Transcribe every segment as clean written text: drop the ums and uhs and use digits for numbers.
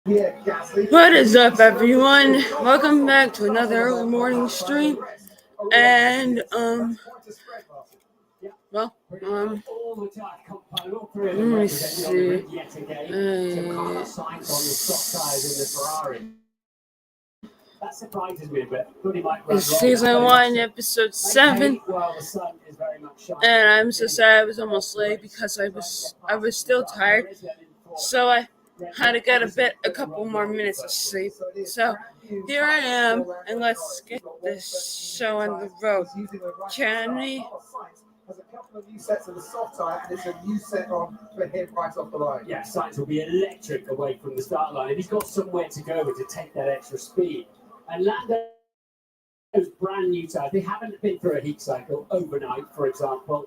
What is up, everyone? Welcome back to another early morning stream. And let me see. It's season 1, episode 7. And I'm so sorry I was almost late because I was still tired. So I had to get a couple more minutes of sleep. So here I am, and let's get this show on the road. Can we? Has a couple of new sets of the soft tire, and it's a new set on for him right off the line. Yeah, Sainz will be electric away from the start line, and he's got somewhere to go to take that extra speed. And Lando's brand new tires, they haven't been through a heat cycle overnight, for example.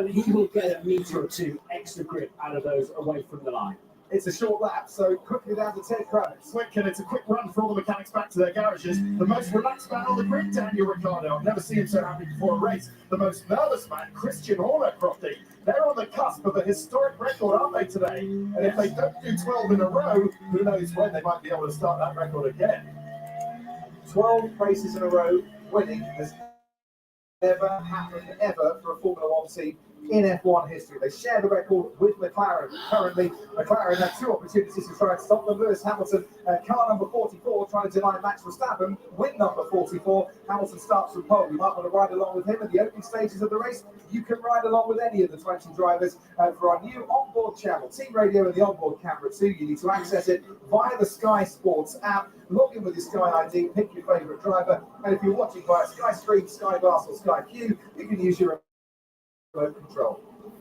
He will get a metre or two extra grip out of those away from the line. It's a short lap, so quickly down to Ted Kravitz. Quick, and it's a quick run for all the mechanics back to their garages. The most relaxed man on the grid, Daniel Ricciardo. I've never seen him so happy before a race. The most nervous man, Christian Horner, Crofty. They're on the cusp of a historic record, aren't they, today? And if they don't do 12 in a row, who knows when they might be able to start that record again. 12 races in a row winning has never happened ever for a Formula One team in F1 history. They share the record with McLaren. Currently, McLaren had two opportunities to try and stop them. Lewis Hamilton, car number 44, trying to deny Max Verstappen. Win number 44. Hamilton starts from pole. You might want to ride along with him at the opening stages of the race. You can ride along with any of the 20 drivers for our new onboard channel. Team radio and the onboard camera too. You need to access it via the Sky Sports app. Log in with your Sky ID, pick your favourite driver, and if you're watching via Sky Stream, Sky Glass or Sky Q, you can use your control.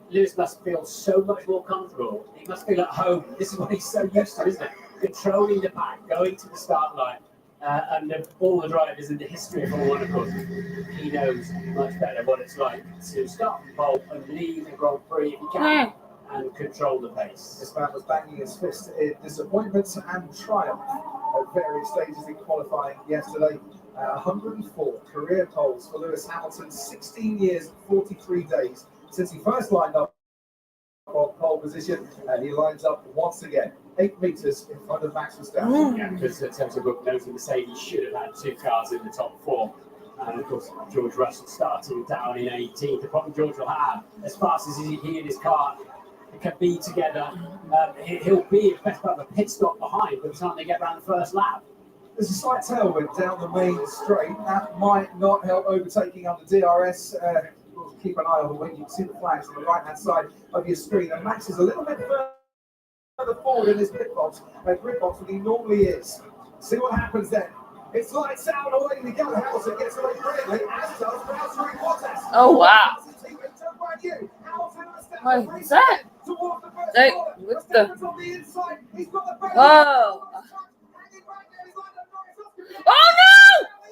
Lewis must feel so much more comfortable. He must feel at home. This is what he's so used to, isn't it? Controlling the pack, going to the start line, and of all the drivers in the history of Formula One, of course, he knows much better what it's like to start from pole and lead the Grand Prix if you can, and control the pace. This man was banging his fist in disappointment and triumph at various stages in qualifying yesterday. 104 career poles for Lewis Hamilton, 16 years, 43 days since he first lined up on pole position, and he lines up once again, 8 metres in front of Max Verstappen. Yeah, because Toto Book knows Mercedes should have had 2 cars in the top 4. And of course, George Russell starting down in 18th. The problem George will have, as fast as he and his car can be together, he'll be at best part of a pit stop behind by the time they get around the first lap. There's a slight tailwind down the main straight. That might not help overtaking under DRS. We'll keep an eye on the wing. You can see the flags on the right-hand side of your screen. And Max is a little bit further forward in his grid box than he normally is. See what happens then. It's lights out, away we go. Hamilton gets away brilliantly, as does Valtteri Bottas. Oh, wow. What is that? What the? Oh. Oh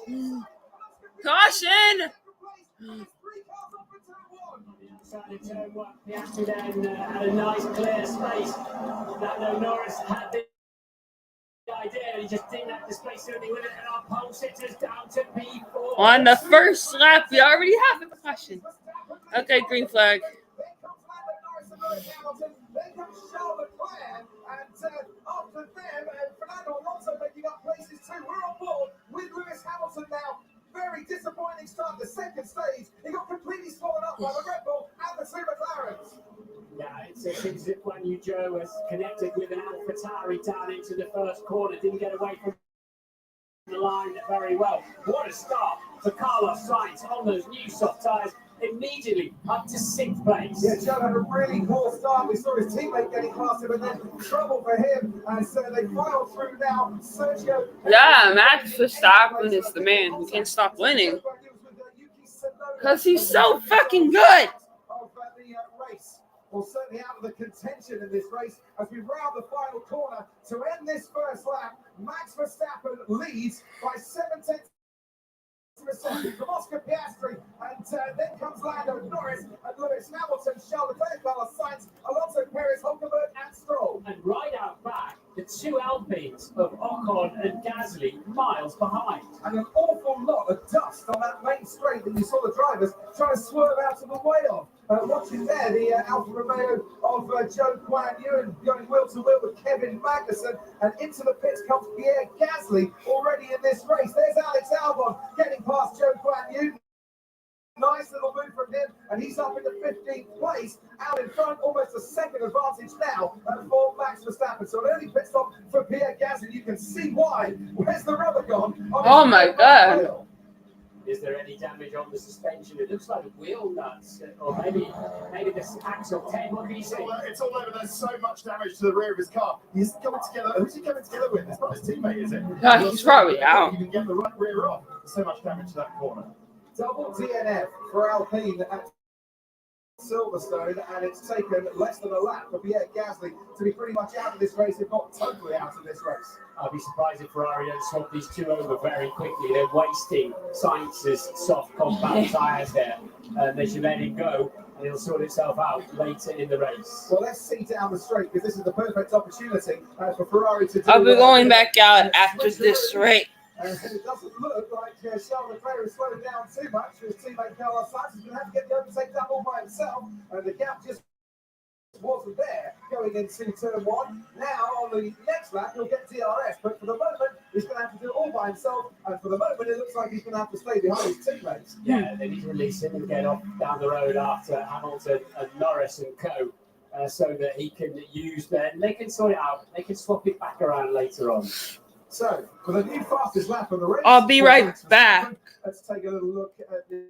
no! Caution! Piastri then had a nice clear space. Lando Norris had the idea, and he just didn't have the space to do with it. And our pole sitters down to P4. On the first lap, we already have a caution. Okay, green flag. After them, Fernando Alonso making up places too. We're on board with Lewis Hamilton now. Very disappointing start the second stage. He got completely swallowed up by the Red Bull and the 2 McLarens. Yeah, it seems that when Joe was connected with an AlphaTauri down into the first corner, didn't get away from the line very well. What a start for Carlos Sainz on those new soft tyres. Immediately up to 6th place. Yeah, Joe had a really poor start. We saw his teammate getting past him, and then trouble for him. And so they filed through now. Sergio. Yeah, Max Verstappen is the man who can't stop winning. Because he's so fucking good. Well, certainly out of the contention in this race as we round the final corner to end this first lap. Max Verstappen leads by 7/10 of a second from Oscar Piastri, and then comes Lando Norris and Lewis Hamilton, Charles Leclerc, Carlos Sainz, Alonso Perez, Hulkenberg, and Stroll. And right out back, the 2 Alpines of Ocon and Gasly miles behind. And an awful lot of dust on that main straight that you saw the drivers trying to swerve out of the way of. Watching there, the Alfa Romeo of Joe Guan Yu going wheel to wheel with Kevin Magnussen, and into the pits comes Pierre Gasly already in this race. There's Alex Albon getting past Joe Guan Yu. Nice little move from him, and he's up in the 15th place, out in front, almost a second advantage now for Max Verstappen. So an early pit stop for Pierre Gasly. You can see why. Where's the rubber gone? Oh my God. Is there any damage on the suspension? It looks like wheel nuts, or maybe this axle 10. What can you see? It's all over. There's so much damage to the rear of his car. He's coming together. Who's he coming together with? It's not his teammate, is it? Yeah, he's probably out. You can get the right rear off. There's so much damage to that corner. Double DNF for Alpine at Silverstone, and it's taken less than a lap for Pierre Gasly to be pretty much out of this race, if not totally out of this race. I'll be surprised if Ferrari don't swap these two over very quickly. They're wasting Sainz's soft compact tyres there. They should let him go, and it'll sort itself out later in the race. Well, let's see down the straight, because this is the perfect opportunity for Ferrari to do. I'll be going back out after this race. It doesn't look like Charles Leclerc is slowing down too much. His teammate Carlos Sainz is going to have to get the overtake done all by himself, and the gap just wasn't there going into turn one. Now on the next lap he'll get DRS, but for the moment he's going to have to do it all by himself, and for the moment it looks like he's going to have to stay behind his teammates. Yeah, they need to release him and get off down the road after Hamilton and Norris and co, so that he can use that. They can sort it out. They can swap it back around later on. So for the new fastest lap of the race, I'll be right back. Let's take a little look at the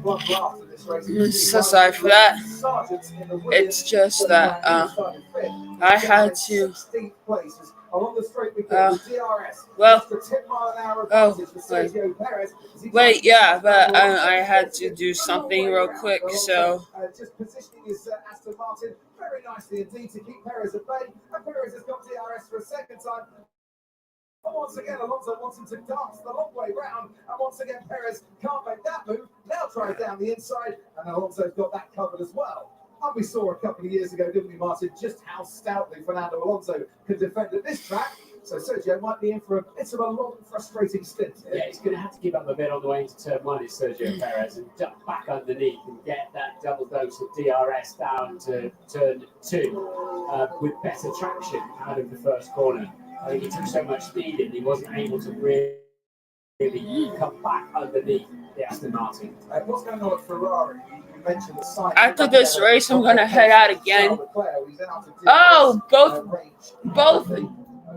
One draft in this race. I'm so sorry for that. It's just that I had to. 16th place is along the straight we go. Uh, The DRS. well, Extra 10 mile an hour oh, advantage for Sergio Perez. Wait, yeah, but I had to do something real quick, so. Just positioning his Aston Martin very nicely indeed to keep Perez at bay. And Perez has got DRS for a second time. And once again, Alonso wants him to dance the long way round. And once again, Perez can't make that move. Now tries down the inside. And Alonso's got that covered as well. And we saw a couple of years ago, didn't we, Martin, just how stoutly Fernando Alonso could defend at this track. So Sergio might be in for a bit of a long, frustrating stint. Yeah, he's going to have to give up a bit on the way into turn one, is Sergio Perez, and duck back underneath and get that double dose of DRS down to turn two with better traction out of the first corner. I think he took so much speed in, he wasn't able to really come back underneath the Aston Martin. What's going on at Ferrari? You mentioned the site. After this race, I'm going to head out again. Oh, both.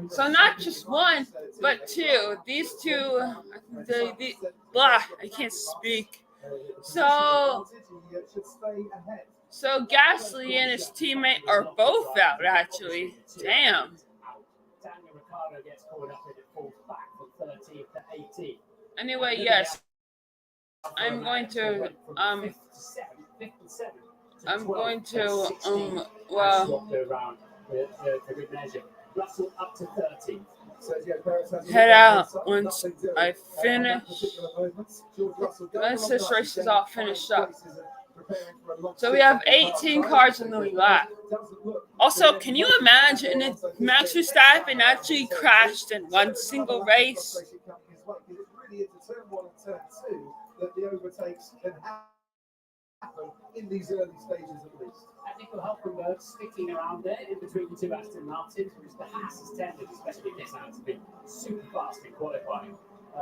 So not just one, but two. These two, blah, I can't speak. So Gasly and his teammate are both out, actually. Damn. Daniel Ricciardo gets caught up in it, falls back from 13th to 18th. Anyway, yes. I'm going to, well, Russell up to 13th. Head out once I finish. Once this race is all finished up. So we have 18 cars in the lap. Also, can you imagine if Max Verstappen actually crashed in one single race? That the overtakes can happen in these early stages at least. Nico Hülkenberg sticking around there in between the two Aston Martins, which the Haas has tended, especially this round, to be super fast in qualifying,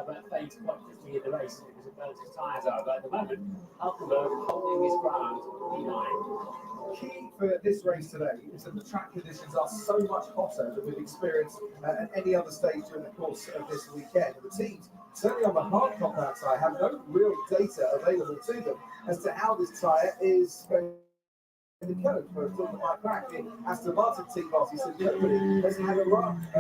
but fades quite quickly in the race because it burns his tyres out. But at the moment, Hülkenberg holding his ground, P9. Key for this race today is that the track conditions are so much hotter than we've experienced at any other stage during the course of this weekend. The teams, certainly on the hard compound side, have no real data available to them as to how this tyre is going the code for talking about crack. The Aston Martin team boss, he said, nobody has had a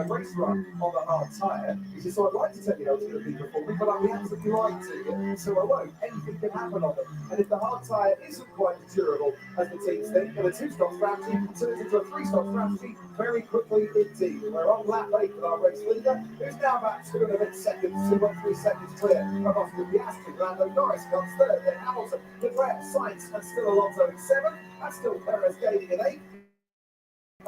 race run on the hard tyre. He said, so I'd like to tell you how it's going to be performing, but I'd be absolutely lying to you, so I won't. Anything can happen on them. And if the hard tyre isn't quite as durable as the teams think, then a two-stop strategy turns into a three-stop strategy very quickly indeed. We're on lap 8 with our race leader, who's now about 2.5 seconds, 2.3 seconds clear of off the Piastri. Lando Norris comes third, then Hamilton, Leclerc, Sainz, and still Alonso in 7th. That's still Perez gaining in 8th.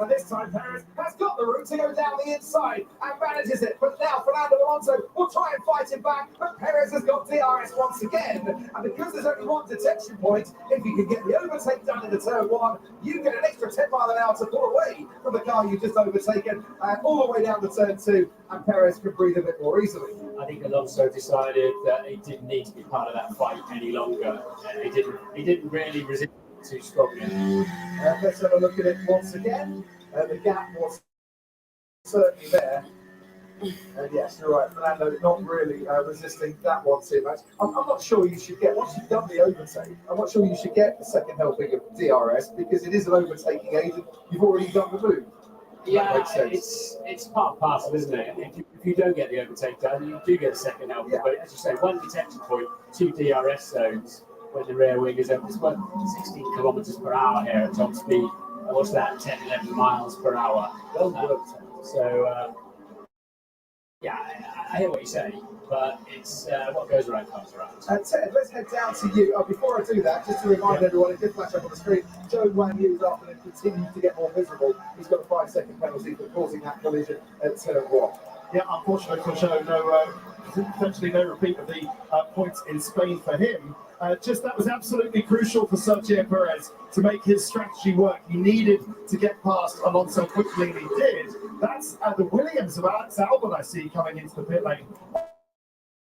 And this time Perez has got the route to go down the inside and manages it. But now Fernando Alonso will try and fight him back. But Perez has got DRS once again. And because there's only one detection point, if you can get the overtake done in the turn 1, you get an extra 10 mile an hour to pull away from the car you've just overtaken, all the way down to turn 2. And Perez can breathe a bit more easily. I think Alonso decided that he didn't need to be part of that fight any longer. He didn't really resist too strongly. Let's have a look at it once again. The gap was certainly there. And yes, you're right, Fernando not really resisting that one too much. I'm not sure you should get, once you've done the overtake, I'm not sure you should get the second helping of DRS because it is an overtaking agent. You've already done the move. Yeah, it's part and parcel, isn't it? If you don't get the overtake done, you do get a second helping. Yeah. But as you say, one detection point, 2 DRS zones when the rear wing is open. It's 16 kilometers per hour here at top speed. What's that? 10, 11 miles per hour. Yeah, I hear what you say, but it's what goes around comes around. Ted, let's head down to you. Before I do that, just to remind everyone, it did flash up on the screen, Joe Guan Yu's afternoon continues to get more visible. He's got a 5-second penalty for causing that collision at turn 1. Yeah, unfortunately for Joe, potentially no repeat of the points in Spain for him. Just that was absolutely crucial for Sergio Perez to make his strategy work. He needed to get past Alonso quickly, and he did. That's the Williams of Alex Albon I see coming into the pit lane.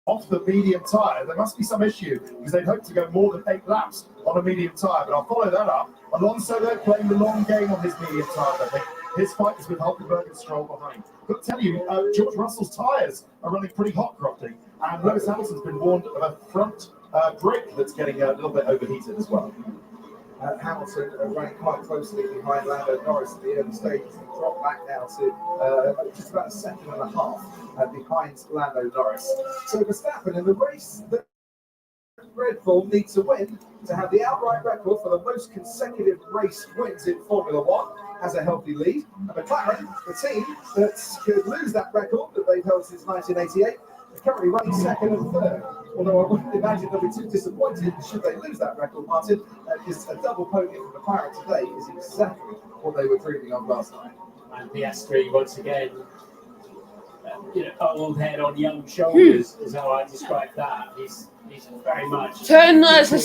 Off the medium tyre, there must be some issue because they'd hope to go more than 8 laps on a medium tyre. But I'll follow that up. Alonso, though, playing the long game on his medium tyre, I think. His fight is with Hülkenberg and Stroll behind. But tell you, George Russell's tyres are running pretty hot, Crofty. And Lewis Hamilton's been warned of a front brick that's getting a little bit overheated as well. Hamilton running quite closely behind Lando Norris at the early stages and dropped back now to just about a second and a half behind Lando Norris. So Verstappen in the race that Red Bull needs to win to have the outright record for the most consecutive race wins in Formula One as a healthy lead. And McLaren, the team that could lose that record that they've held since 1988, is currently running second and third. Although I wouldn't imagine they'll be too disappointed should they lose that record, Martin, because a double podium for McLaren today is exactly what they were dreaming of last night. And Piastri once again, old head on young shoulders is how I describe that. He's very much. Turn less than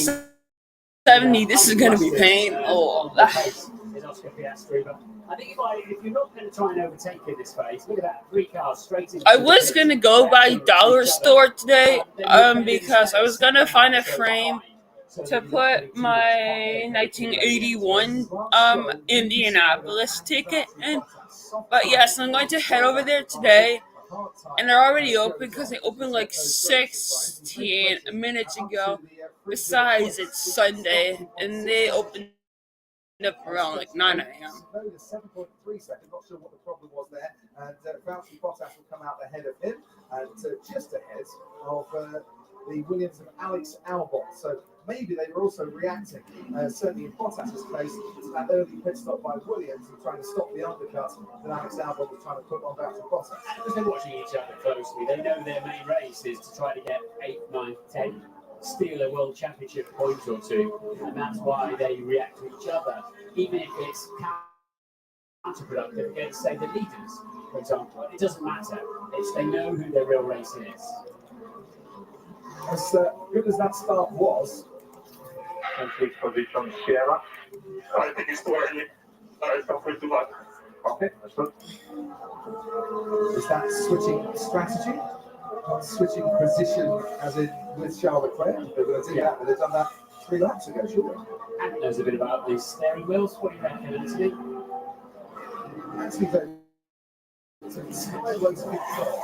70. This is going to be painful. Is Oscar Piastri, but I think if you're not going to try and overtake in this race, look at that, 3 cars straight into. I was going to go by dollar store today because I was going to find a frame to put my 1981 Indianapolis ticket in. But yes, I'm going to head over there today. And they're already open because they opened like 16 minutes ago. Besides, it's Sunday, and they opened up around like 9 a.m. 7.3 seconds, not sure what the problem was there. And Valtteri Bottas will come out ahead of him, and just ahead of the Williams of Alex Albon. So maybe they were also reacting, certainly in Bottas's case, to that early pit stop by Williams and trying to stop the undercut that Alex Albon was trying to put on Valtteri Bottas. And because they're watching each other closely, they know their main race is to try to get 8, 9, 10, steal a world championship point or two, and that's why they react to each other, even if it's counterproductive against, say, the leaders, for example. It doesn't matter. They know who their real race is. As good as that start was, and his position Sierra. I think it's too early. It's not going to work. Okay, that's good. Is that switching strategy? Not switching position as in with Charles Leclerc? They're going to do that, but they've done that 3 laps ago, surely. And knows a bit about the steering wheels. What do you reckon, Anthony? Anthony, sideways control.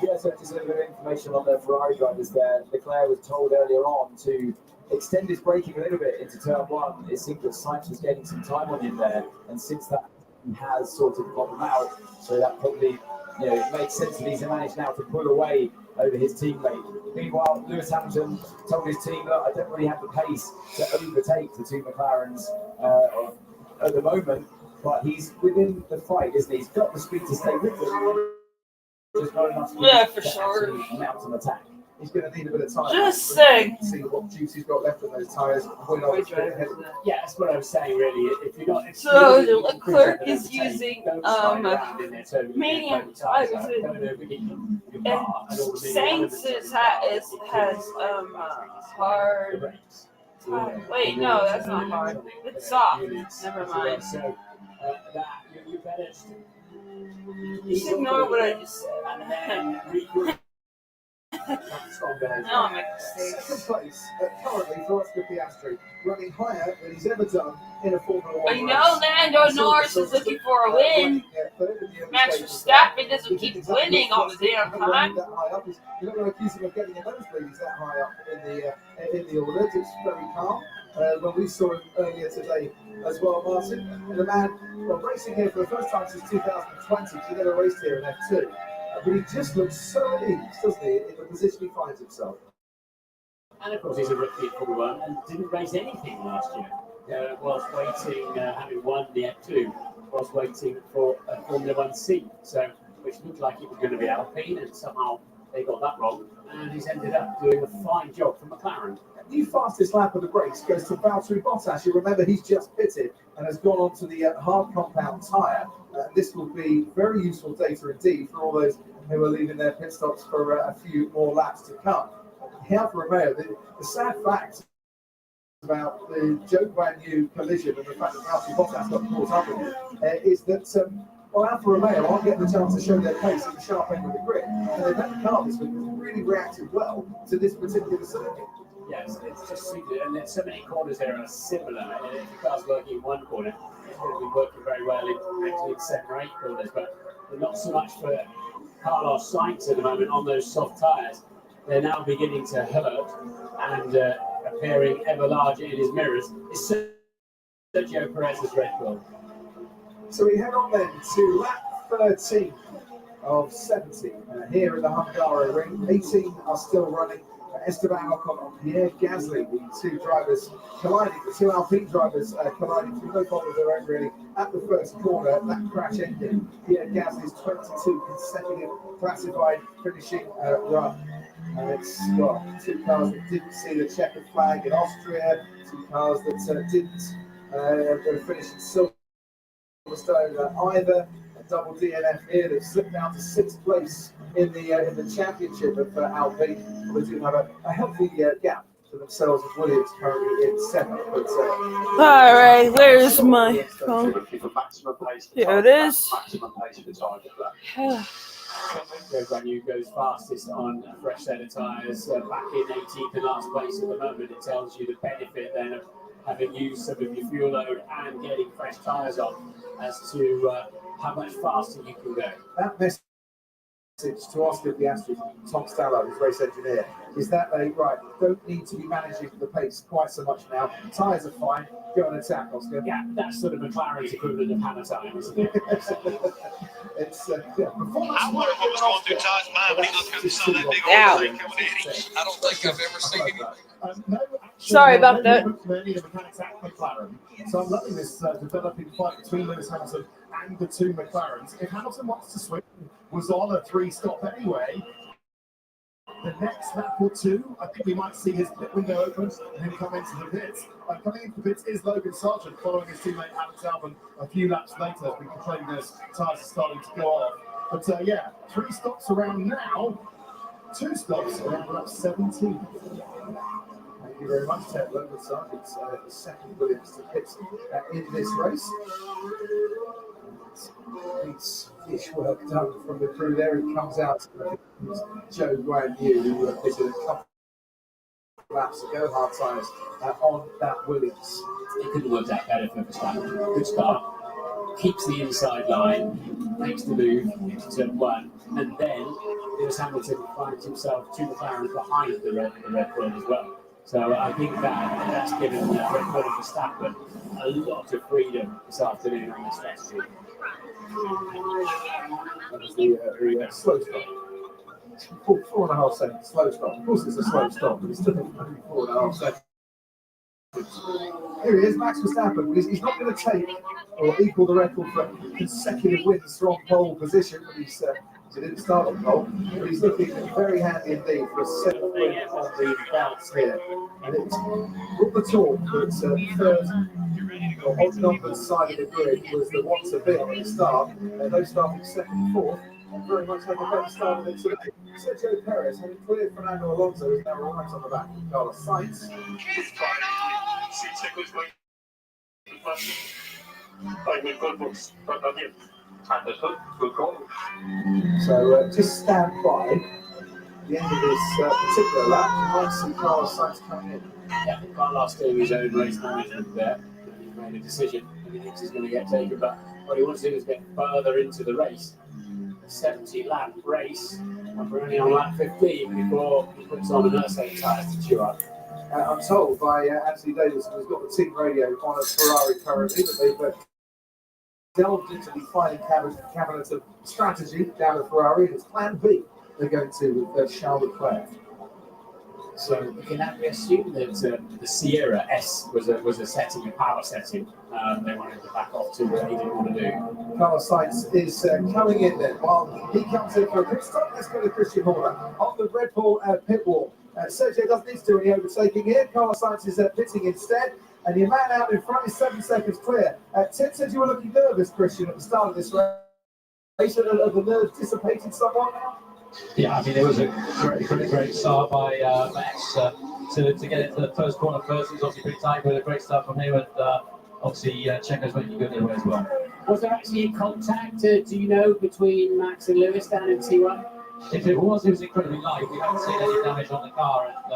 Yeah, so just a little bit of information on the Ferrari drivers there. Leclerc was told earlier on to extend his braking a little bit into turn 1. It seemed that Sainz was getting some time on him there, and since that has sorted the problem out, so that probably it makes sense that he's managed now to pull away over his teammate. Meanwhile, Lewis Hamilton told his team, look, I don't really have the pace to overtake the 2 McLarens at the moment, but he's within the fight, isn't he? He's got the speed to stay with them. Just not enough for sure. Mount an attack. He's going to need a bit of time. Just saying. See what juice he's got left on those tyres. Yeah, that's what I was saying, really. If you're not, so Leclerc is using medium tires, and Sainz's has hard. Wait, no, that's not hard. It's soft. Never mind. So you better just ignore what I just said. And then No, I'm Second place currently for Oscar Piastri, running higher than he's ever done in a Formula 1 But you know, Lando Norris is looking for a win. Max Verstappen doesn't keep winning all the damn time. You're not going to accuse him of getting a nosebleed. He's that high up in the order. It's very calm. When we saw him earlier today as well, Martin, and the man racing here for the first time since 2020. He never raced here in F2. But he just looks so at ease, doesn't he, in the position he finds himself. And of course, he's a rookie at Formula 1 and didn't race anything last year. Whilst waiting, having won the F2, whilst waiting for a Formula 1 seat. So, which looked like it was going to be Alpine, and somehow they got that wrong. And he's ended up doing a fine job for McLaren. The fastest lap of the race goes to Valtteri Bottas. You remember he's just pitted and has gone on to the hard compound tyre. This will be very useful data indeed for all those who are leaving their pit stops for a few more laps to come. The Alfa Romeo, the sad fact about the Joe brand new collision and the fact that Valtteri Bottas got caught up in it is that Alfa Romeo aren't getting the chance to show their pace at the sharp end of the grid. And they've had the car this week that's really reacted well to this particular circuit. Yes, it's just suited, and there's so many corners there are similar. And if the car's working in one corner, it's going to be working very well in 7 or 8 corners, but not so much for Carlos Sainz at the moment on those soft tyres. they're now beginning to hurt and appearing ever larger in his mirrors, is Sergio Perez's Red Bull. So we head on then to lap 13 of 70 here in the Hungarian ring. 18 are still running. Esteban Ocon and Pierre Gasly, the two drivers colliding, the two Alpine drivers colliding through no fault of their own really at the first corner. That crash ended Pierre Gasly's 22 consecutive classified finishing run. It's got two cars that didn't see the checkered flag in Austria, two cars that didn't finish in Silverstone either. A double DNF here that slipped down to 6th place in the championship of Alpine. They do have a healthy gap for themselves as Williams currently in 7th. But, all right, there's my phone. Looking for maximum pace. Here it is. Maximum pace for the target for that. Everyone goes fastest on a fresh set of tyres, back in 18th and last place at the moment. It tells you the benefit then of having used some of your fuel load and getting fresh tyres on as to how much faster you can go. that message to Oscar Piastri, Tom Stallo, his race engineer, is that they don't need to be managing the pace quite so much now. Tyres are fine. Go and attack, Oscar. Yeah, that's sort of McLaren's equivalent of hammer time, isn't it? It's performance. I wonder what was going through Todd's mind when he looked up and saw that big Ow. old thing coming in. I don't think I've ever seen anything. Sorry about that. Many of the mechanics at McLaren. So I'm loving this developing fight between Lewis Hamilton and the two McLarens. If Hamilton wants to switch, was on a 3-stop anyway. The next lap or two, I think we might see his pit window open and him come into the pits. Coming into the pits is Logan Sargent, following his teammate Alex Albon a few laps later. We complained those tyres are starting to go off. But yeah, 3 stops around now, 2 stops around lap 17. Thank you very much, Ted. Logan Sargent, the second Williams to pit in this race. It's fish work done from the crew there. He comes out. Joe Guan Yu, who pitted a couple of laps ago, hard tyres on that Williams. It couldn't work out better for Verstappen. Good start, keeps the inside line, makes the move into turn 1, and then Lewis Hamilton finds himself 2 McLarens behind the Red Bull as well. So I think that's given Red Bull and Verstappen a lot of freedom this afternoon on this strategy. That was the slow stop. 4.5 seconds slow stop. Of course, it's a slow stop, but it's still only 4.5 seconds. Here he is, Max Verstappen. He's not going to take or equal the record for consecutive wins from pole position, but he didn't start on pole. But he's looking very handy indeed for a 7th win on the bounce here. And it's brought the talk that third or odd numbered side of the grid was the one to beat at the start. Those starting 2nd and 4th very much had a better start of it today. Sergio Perez having cleared Fernando Alonso is now right on the back of Carlos Sainz. So just stand by the end of this particular lap. You might see Carlos Sainz coming in. Yeah, Carlos doing his own race management there. He's made a decision. He thinks he's going to get taken, but what he wants to do is get further into the race. A 70-lap race, and we're only on lap 15 before he puts on another set of tyres to chew up. I'm told by Anthony Davis, who's got the team radio on a Ferrari currently, that they've delved into the filing cabinet of strategy down at Ferrari, and it's plan B they're going to with Charles Leclerc. So we can actually assume that the Sierra S was a setting, a power setting. They wanted to back off to what they didn't want to do. Carlos Sainz is coming in then. While he comes in for a pit stop, let's go to Christian Horner on the Red Bull pit wall. Sergio doesn't need to do any overtaking here. Carlos Sainz is pitting instead. And your man out in front is 7 seconds clear. Tim said you were looking nervous, Christian, at the start of this race. Have the nerves dissipated somewhat now? Yeah, I mean, it was a great start by Max to get into the first corner first. It was obviously pretty tight, but a great start from him, and obviously Checo's making good headway as well. Was there actually contact, do you know, between Max and Lewis down in T1? If it was incredibly light. We haven't seen any damage on the car, and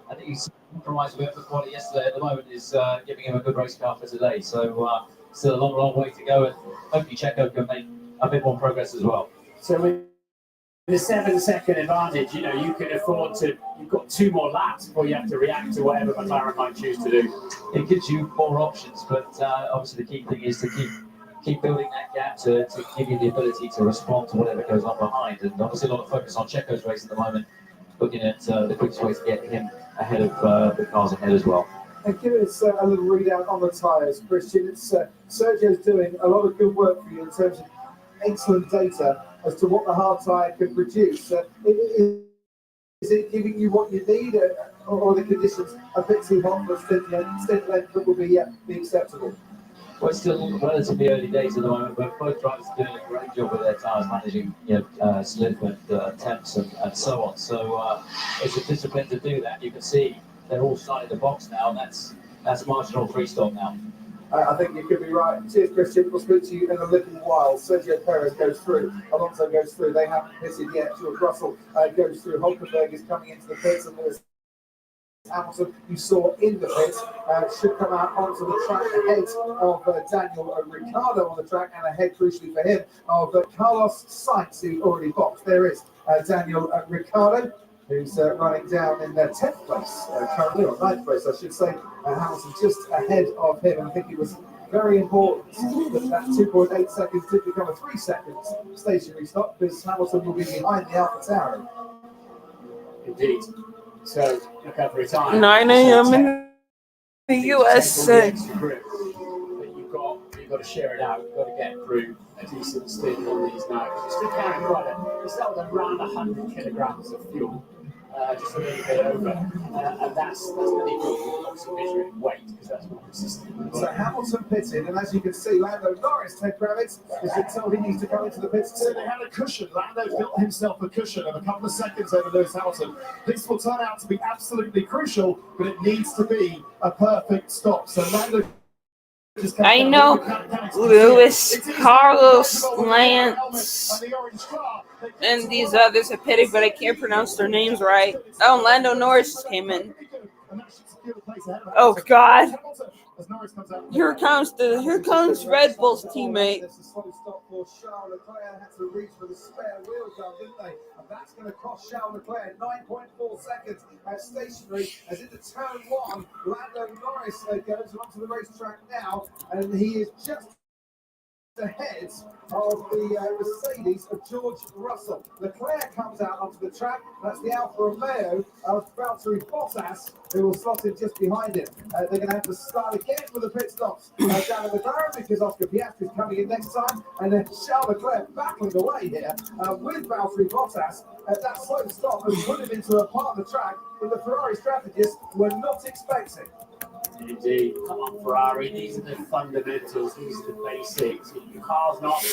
I think he's compromised a bit of the quality yesterday. At the moment, is giving him a good race car for today. So still a long way to go, and hopefully Checo can make a bit more progress as well. So a 7-second advantage, you know, you can afford to, you've got 2 more laps before you have to react to whatever McLaren might choose to do. It gives you more options, but obviously the key thing is to keep building that gap to give you the ability to respond to whatever goes on behind. And obviously a lot of focus on Checo's race at the moment, looking at the quickest way to get him ahead of the cars ahead as well. And give us a little readout on the tyres, Christian. It's Sergio's doing a lot of good work for you in terms of excellent data as to what the hard tyre can produce. Is it giving you what you need, or the conditions a bit too hot for stint length that will be acceptable? Well, it's still relatively early days at the moment, but both drivers are doing a great job with their tyres, managing slip and temps and so on. So it's a discipline to do that. You can see they're all starting the box now, and that's marginal free stop now. I think you could be right. Cheers, Christian. We'll speak to you in a little while. Sergio Perez goes through. Alonso goes through. They haven't pitted yet. George Russell goes through. Hulkenberg is coming into the pits, and Lewis Hamilton, you saw in the pits, should come out onto the track ahead of Daniel Ricciardo on the track, and ahead, crucially for him, of Carlos Sainz, who already boxed. There is Daniel Ricciardo, who's running down in 10th place currently, or 9th place, I should say. Hamilton just ahead of him, and I think it was very important that 2.8 seconds did become a 3 seconds stationary stop, because Hamilton will be behind the AlphaTauri. Indeed. So, look out for a time. 9 a.m. in the USA. But you've got to share it out. You've got to get through a decent stint on these now. You're still carrying you start with around 100 kilograms of fuel, just a little bit over, and that's really good. Obviously measuring weight, because that's more consistent. So Hamilton pitted, and as you can see, Lando Norris, Ted Kravitz, has been told he needs to come into the pits. So they had a cushion. Lando built himself a cushion of a couple of seconds over Lewis Hamilton. This will turn out to be absolutely crucial, but it needs to be a perfect stop. So Lando. I know Lewis, Carlos, Lance, and these others have pitted, but I can't pronounce their names right. Oh, Lando Norris came in. Oh God! Here comes Red Bull's teammate. It's a slow stop for Charles Leclerc. Had to reach for the spare wheel gun, didn't they? And that's going to cost Charles Leclerc 9.4 seconds stationary as into turn 1. Lando Norris goes onto the racetrack now, and he is just ahead of the Mercedes of George Russell. Leclerc comes out onto the track. That's the Alfa Romeo of Valtteri Bottas, who will slot in just behind him. They're going to have to start again with the pit stops down in McLaren, because Oscar Piastri is coming in next time, and then Charles Leclerc battling away here with Valtteri Bottas. That slow stop has put him into a part of the track that the Ferrari strategists were not expecting. Indeed. Come on, Ferrari. These are the fundamentals. These are the basics. Your car's not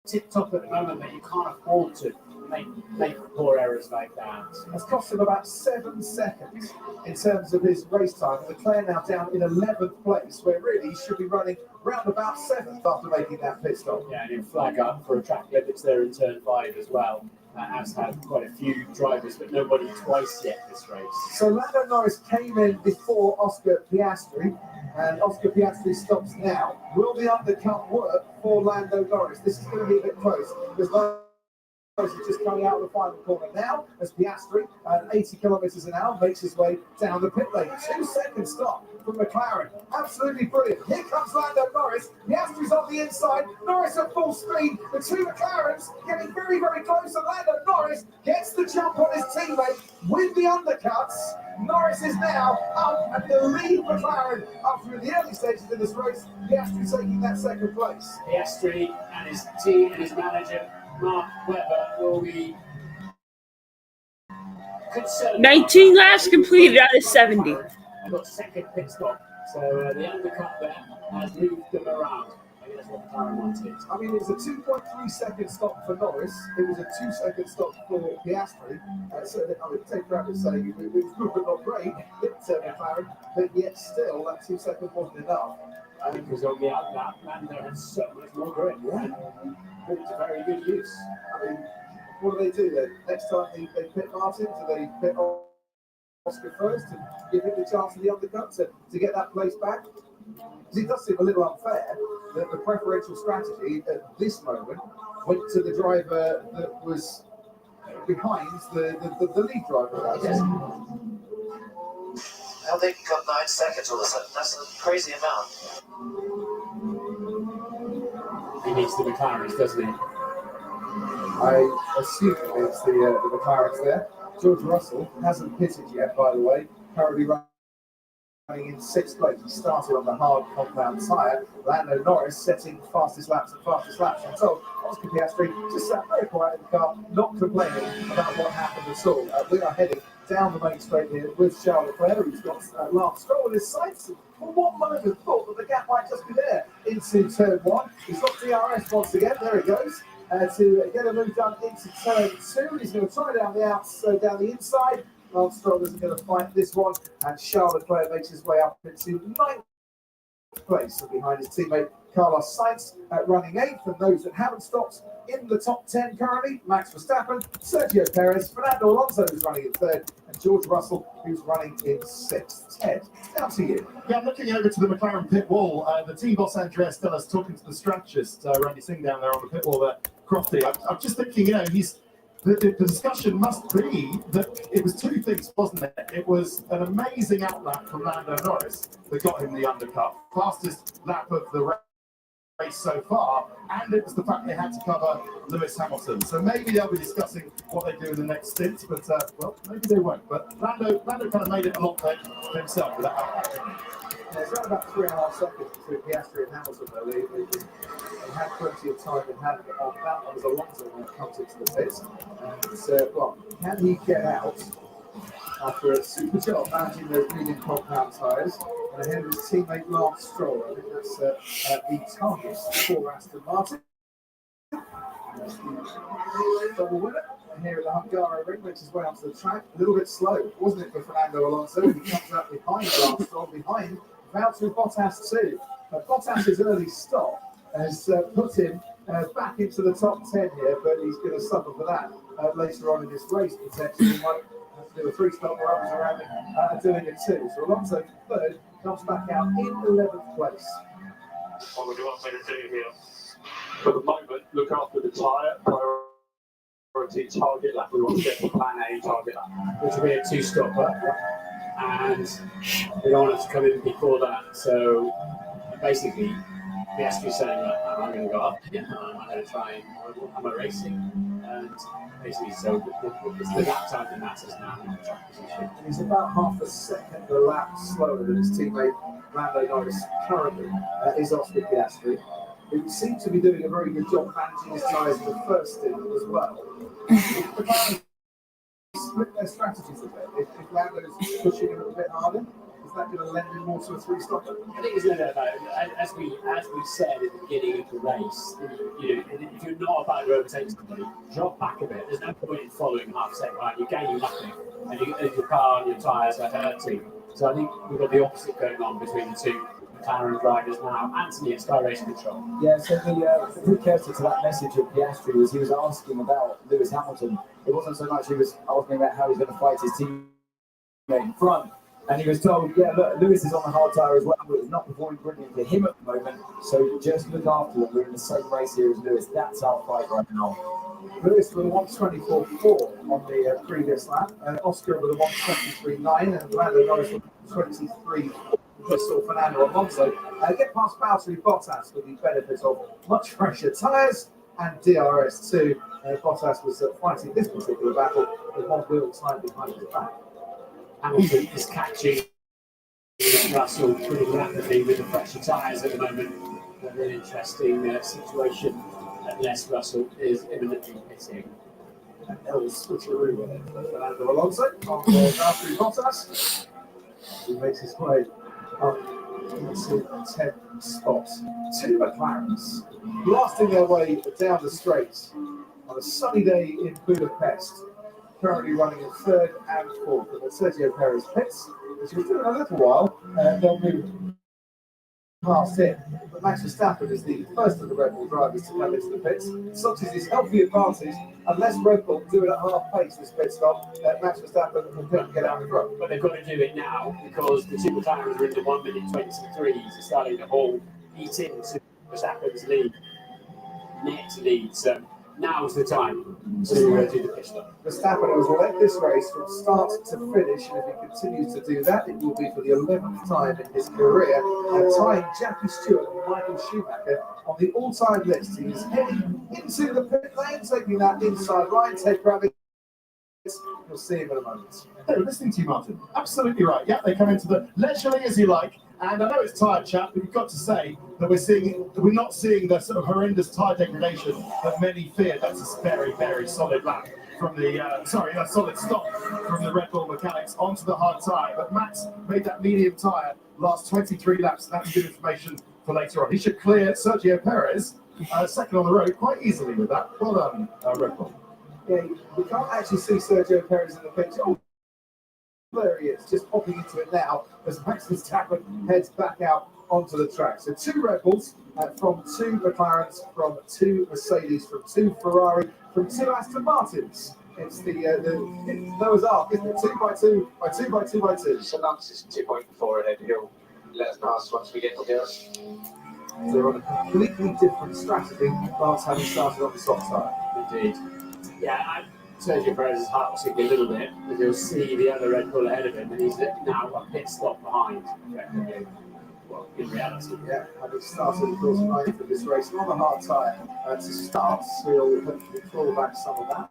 tip-top at the moment, but you can't afford to make poor errors like that. That's cost him about 7 seconds in terms of his race time. Leclerc now down in 11th place, where really he should be running round about 7th after making that pit stop. Yeah, and he'll flag up for a track limits there in turn 5 as well. Has had quite a few drivers, but nobody twice yet this race. So Lando Norris came in before Oscar Piastri, and Oscar Piastri stops now. Will the undercut work for Lando Norris? This is going to be a bit close, because Norris is just coming out of the final corner now as Piastri, at 80 kilometres an hour, makes his way down the pit lane. 2 second stop from McLaren. Absolutely brilliant. Here comes Lando Norris. Piastri's on the inside. Norris at full speed. The 2 McLarens getting very, very close. And Lando Norris gets the jump on his teammate with the undercuts. Norris is now up at the lead McLaren after the early stages of this race. Piastri taking that 2nd place. Piastri and his team and his manager, Mark Webber, will be 19 laps completed out of 70. I've got 2nd pit stop, so the undercut there has moved them around. I think that's what McLaren wanted. I mean, it was a 2.3 second stop for Norris. It was a 2 second stop for Piastri. So I would take credit saying it was good but not great. It's McLaren, but yet still that 2 seconds wasn't enough. I think it was on the outlap, Lando had so much more grip. And put it to very good use. I mean, what do they do then? Next time they pit Martin, do they pit Oscar first and give him the chance of the undercut to get that place back? Because it does seem a little unfair that the preferential strategy at this moment went to the driver that was behind the lead driver. Yes. Now they can cut 9 seconds all of a sudden. That's a crazy amount. He needs the McLarens, doesn't he? I assume it's the McLarens there. George Russell hasn't pitted yet, by the way. Currently running in 6th place. He started on the hard compound tyre. Lando Norris setting fastest laps and fastest laps. And so Oscar Piastri just sat very quiet in the car, not complaining about what happened at all. We are heading down the main straight here with Charles Leclerc, who's got Lance Stroll in his sights. For one moment, thought that the gap might just be there into turn 1. He's got DRS once again. There he goes. To get a move done into turn 2. He's going to try down the outs, down the inside. Lance Stroll isn't going to fight this one, and Charles Leclerc makes his way up into 9th place, and behind his teammate Carlos Sainz running 8th. And those that haven't stopped in the top 10 currently: Max Verstappen, Sergio Perez, Fernando Alonso, who's running in 3rd, and George Russell, who's running in 6th. Ted, down to you. Yeah, I'm looking over to the McLaren pit wall. The team boss Andreas Stellas talking to the strategist Randy Singh down there on the pit wall there. Crofty, I'm just thinking, the discussion must be that it was 2 things, wasn't it? It was an amazing outlap from Lando Norris that got him the undercut, fastest lap of the race so far, and it was the fact they had to cover Lewis Hamilton. So maybe they'll be discussing what they do in the next stint, but well, maybe they won't. But Lando kind of made it a lot better for himself with that outlap. There's around about 3.5 seconds between Piastri and Hamilton, though. They had plenty of time in hand. That one was Alonso when it comes into the pits. And well, can he get out after a super job managing those medium compound tyres and ahead of his teammate Lance Stroll? I think that's the target for Aston Martin. That's the double winner here at the Hungarian ring, makes his way onto the track. A little bit slow, wasn't it, for Fernando Alonso? He comes up behind Lance Stroll, behind Valtteri Bottas too. Bottas' early stop has put him back into the top 10 here, but he's going to suffer for that later on in this race. Potentially, he might have to do a 3-stop where others around him doing it too. So Alonso, 3rd, comes back out in 11th place. What would you want me to do here? For the moment, look after the tyre. Priority target lap. We want to get to plan A target lap, Which will be a 2-stopper, and we don't want it to come in before that. So basically, Piastri saying that I'm going to go up, I'm going to try and I'm a racing, and basically, so it's the lap time that matters now in the track position. And he's about half a second a lap slower than his teammate Lando Norris currently is Oscar Piastri, who seems to be doing a very good job managing his tyres in the first stint as well. If split their strategies a bit, if Lando's pushing a little bit harder, is that going to lend him more to a 3-stopper? I think it's no doubt about it. As we said at the beginning of the race, if you're not about to overtake somebody, drop back a bit. There's no point in following half a second behind. You're gaining nothing, and your car and your tyres are hurting. So I think we've got the opposite going on between the 2 McLaren drivers now. Anthony at Sky Race Control. Yeah, so the precursor to that message of Piastri was he was asking about Lewis Hamilton. It wasn't so much he was asking about how he's going to fight his teammate in front. And he was told, yeah, look, Lewis is on the hard tyre as well, but it's not performing brilliantly for him at the moment. So just look after them. We're in the same race here as Lewis. That's our fight right now. Lewis with a 1:24.4 on the previous lap. Oscar with a 1:23.9, and Lando Norris with 23. Bristol Fernando Alonso get past Valtteri Bottas with the benefit of much fresher tyres and DRS too. Bottas was fighting this particular battle with one wheel tied behind his back. Hamilton is catching Russell pretty rapidly with the fresher tyres at the moment. A very interesting situation, unless Russell is imminently pitting. And L switcheroo with it for Fernando Alonso on Valtteri Bottas. He makes his way up into 10th spot. 2 McLarens blasting their way down the straight on a sunny day in Budapest. Currently running in 3rd and 4th. And Sergio Perez pits, which was doing a little while, they'll move past him. But Max Verstappen is the first of the Red Bull drivers to come into the pits. Such is his healthy advantage. Unless Red Bull do it at half pace this pit stop, Max Verstappen will get out in front. But they've got to do it now because the two McLarens are in the 1 minute 23s are starting to all eat into Verstappen's lead, net lead. So now's the time to do the pit stop. Verstappen has led this race from start to finish, and if he continues to do that, it will be for the 11th time in his career, tying Jackie Stewart and Michael Schumacher on the all-time list. He is heading into the pit lane, taking that inside line. Ted Kravitz, you'll see him in a moment. Hey, listening to you, Martin. Absolutely right. Yeah, they come into the leisurely as you like. And I know it's tired, chap, but you've got to say that we're not seeing the sort of horrendous tyre degradation that many feared. That's a very, very solid lap from the, a solid stop from the Red Bull mechanics onto the hard tyre. But Max made that medium tyre last 23 laps, and that's good information for later on. He should clear Sergio Perez, second on the road, quite easily with that. Well done, Red Bull. Yeah, we can't actually see Sergio Perez in the picture. Oh, there he is, just popping into it now as Max Verstappen heads back out onto the track. So two Red Bulls from two McLarens, from two Mercedes, from two Ferrari, from two Aston Martins. It's the Noah's Ark, isn't it? 2 by 2 by 2 by 2 by 2. So Lance is 2.4 ahead. He'll let us pass once we get to there. So they're on a completely different strategy, Lance having started on the soft side. Indeed. Yeah, Sergio Perez is heart sinking a little bit, because you'll see the other Red Bull ahead of him, and he's now a pit stop behind, effectively. Well, in reality. Yeah, having started, of course, ninth of this race on the hard tyre to start, so he'll hopefully claw back some of that.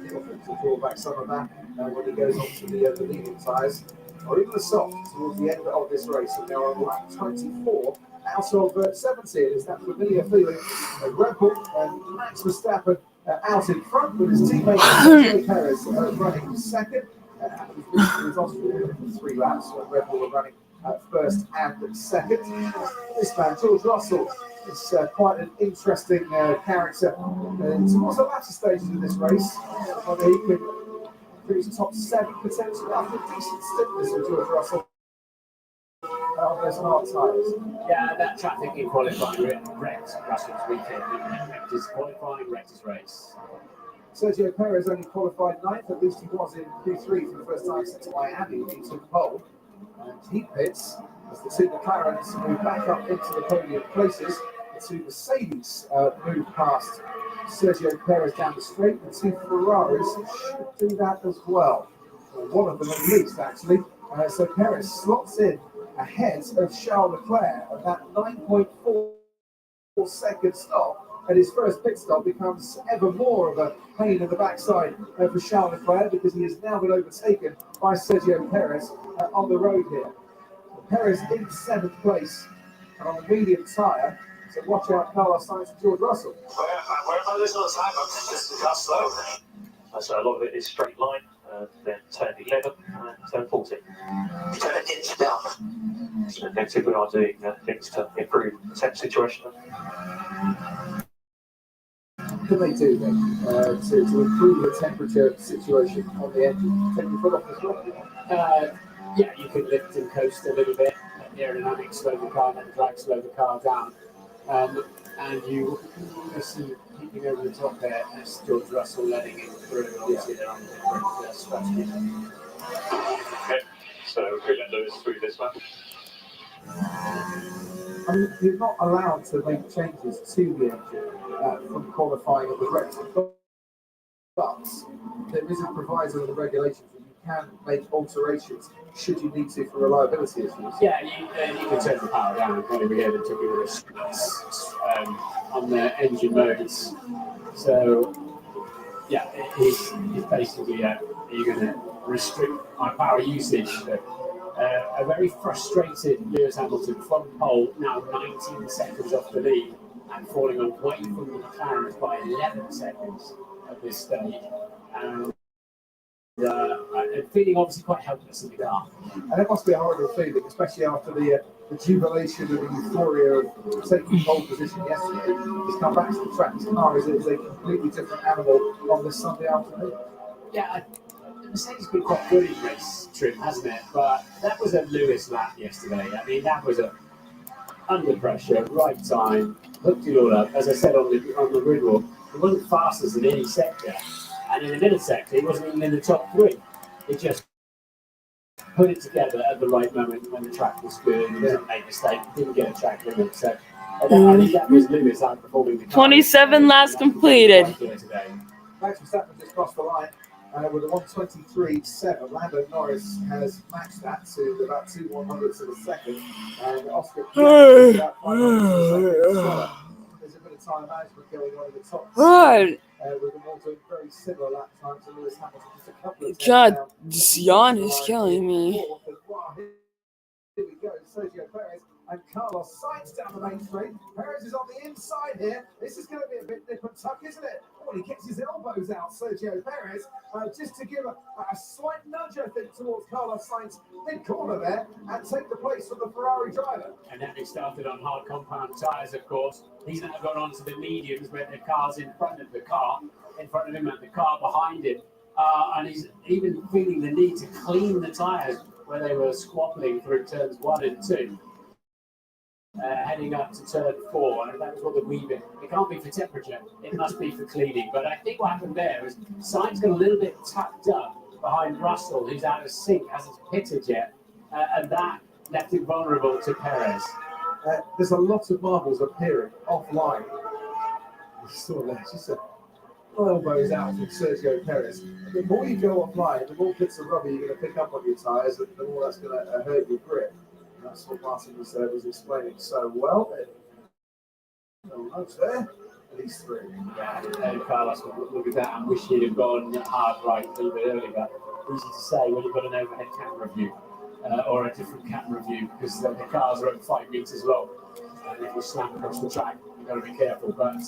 He'll hopefully claw back some of that when he goes on to the medium tyres, or even the soft towards the end of this race. And they're on lap 24 out of 17. It's that familiar feeling of Red Bull and Max Verstappen out in front with his teammate Sergio Perez running second. He was Austria for 3 laps, so Red Bull were running first and second. This man, George Russell, is quite an interesting character. Towards the latter stages of this race, whether he could finish top 7 potentially after a decent stiffness for George Russell on those hard tyres. Yeah, that traffic in qualifying wrecked Russell's weekend, didn't it? Wrecked his qualifying, wrecked his race. Sergio Perez only qualified 9th, at least he was in Q3 for the first time since Miami when he took pole. And he pits as the two McLarens move back up into the podium places. The two Mercedes move past Sergio Perez down the straight. The two Ferraris should do that as well. Or one of them at least, actually. So Perez slots in ahead of Charles Leclerc, and that 9.4 second stop at his first pit stop becomes ever more of a pain in the backside for Charles Leclerc, because he has now been overtaken by Sergio Perez on the road here. Perez in 7th place and on a medium tyre, so watch out Carlos Sainz and George Russell. Where am I losing all the time? I'm just car slow. So a lot of it is straight line, then turn 11 and turn 14. Turn an inch down. So next we are doing things to improve the temp situation. What can they do then to improve the temperature situation on the engine? Take your foot off the throttle? Yeah, you can lift and coast a little bit. The aerodynamics slow the car, then drag slow the car down. And you see keeping over the top there as George Russell letting him through. Obviously, they're on different strategies. Okay, so we let Lewis through this one. I mean, you're not allowed to make changes to the engine from qualifying at the race, but there is a proviso in the regulations that you can make alterations should you need to for reliability issues. Yeah, you can turn the power down and probably be able to do this on the engine modes. So, yeah, it's basically you're going to restrict my power usage. A very frustrated Lewis Hamilton from pole, now 19 seconds off the lead and falling away from the McLarens by 11 seconds at this stage. And feeling obviously quite helpless in the car. And it must be a horrible feeling, especially after the jubilation and the euphoria of taking pole position yesterday. He's come back to the track. His car is a completely different animal on this Sunday afternoon. Yeah, Mercedes been quite good in race trim, hasn't it? But that was a Lewis lap yesterday. I mean, that was a under pressure, right time, hooked it all up. As I said on the grid walk, he wasn't fastest in any sector, and in the middle sector, he wasn't even in the top three. He just put it together at the right moment when the track was good. He didn't make a mistake, didn't get a track limit. So I think that was Lewis outperforming the car. 27 laps completed. Max Verstappen just crossed the line with a 1:23.7. Lando Norris has matched that to about 2/100ths of a second, and Oscar Piastri about 500ths of a second slower. There's a bit of time management going on in the top God, with them all doing very similar lap times, and Lewis Hamilton just a couple of God, this yawn is killing me. Here we go, Sergio Perez and Carlos Sainz down the main straight. Perez is on the inside here. This is going to be a bit nip and tuck, isn't it? Oh, he gets his elbows out, Sergio Perez, just to give a slight nudge, I think, towards Carlos Sainz mid-corner there and take the place from the Ferrari driver. And then they started on hard compound tyres, of course. He's now gone on to the mediums where the car's in front of the car, in front of him and the car behind him. And he's even feeling the need to clean the tyres where they were squabbling through turns 1 and 2. Heading up to turn 4, and that was what the weaving. It can't be for temperature, it must be for cleaning. But I think what happened there is Sainz got a little bit tucked up behind Russell, who's out of sync, hasn't pitted yet, and that left it vulnerable to Perez. There's a lot of marbles appearing offline. Just a elbows out from Sergio Perez. The more you go offline, the more bits of rubber you're going to pick up on your tyres, the more that's going to hurt your grip. That's what Martin was explaining so well. No notes there. At least 3. Yeah, and Carlos would look at that and wish he'd have gone hard right a little bit earlier. But easy to say when you've got an overhead camera view or a different camera view, because the cars are at 5 meters low. And if you slam across the track, you've got to be careful. But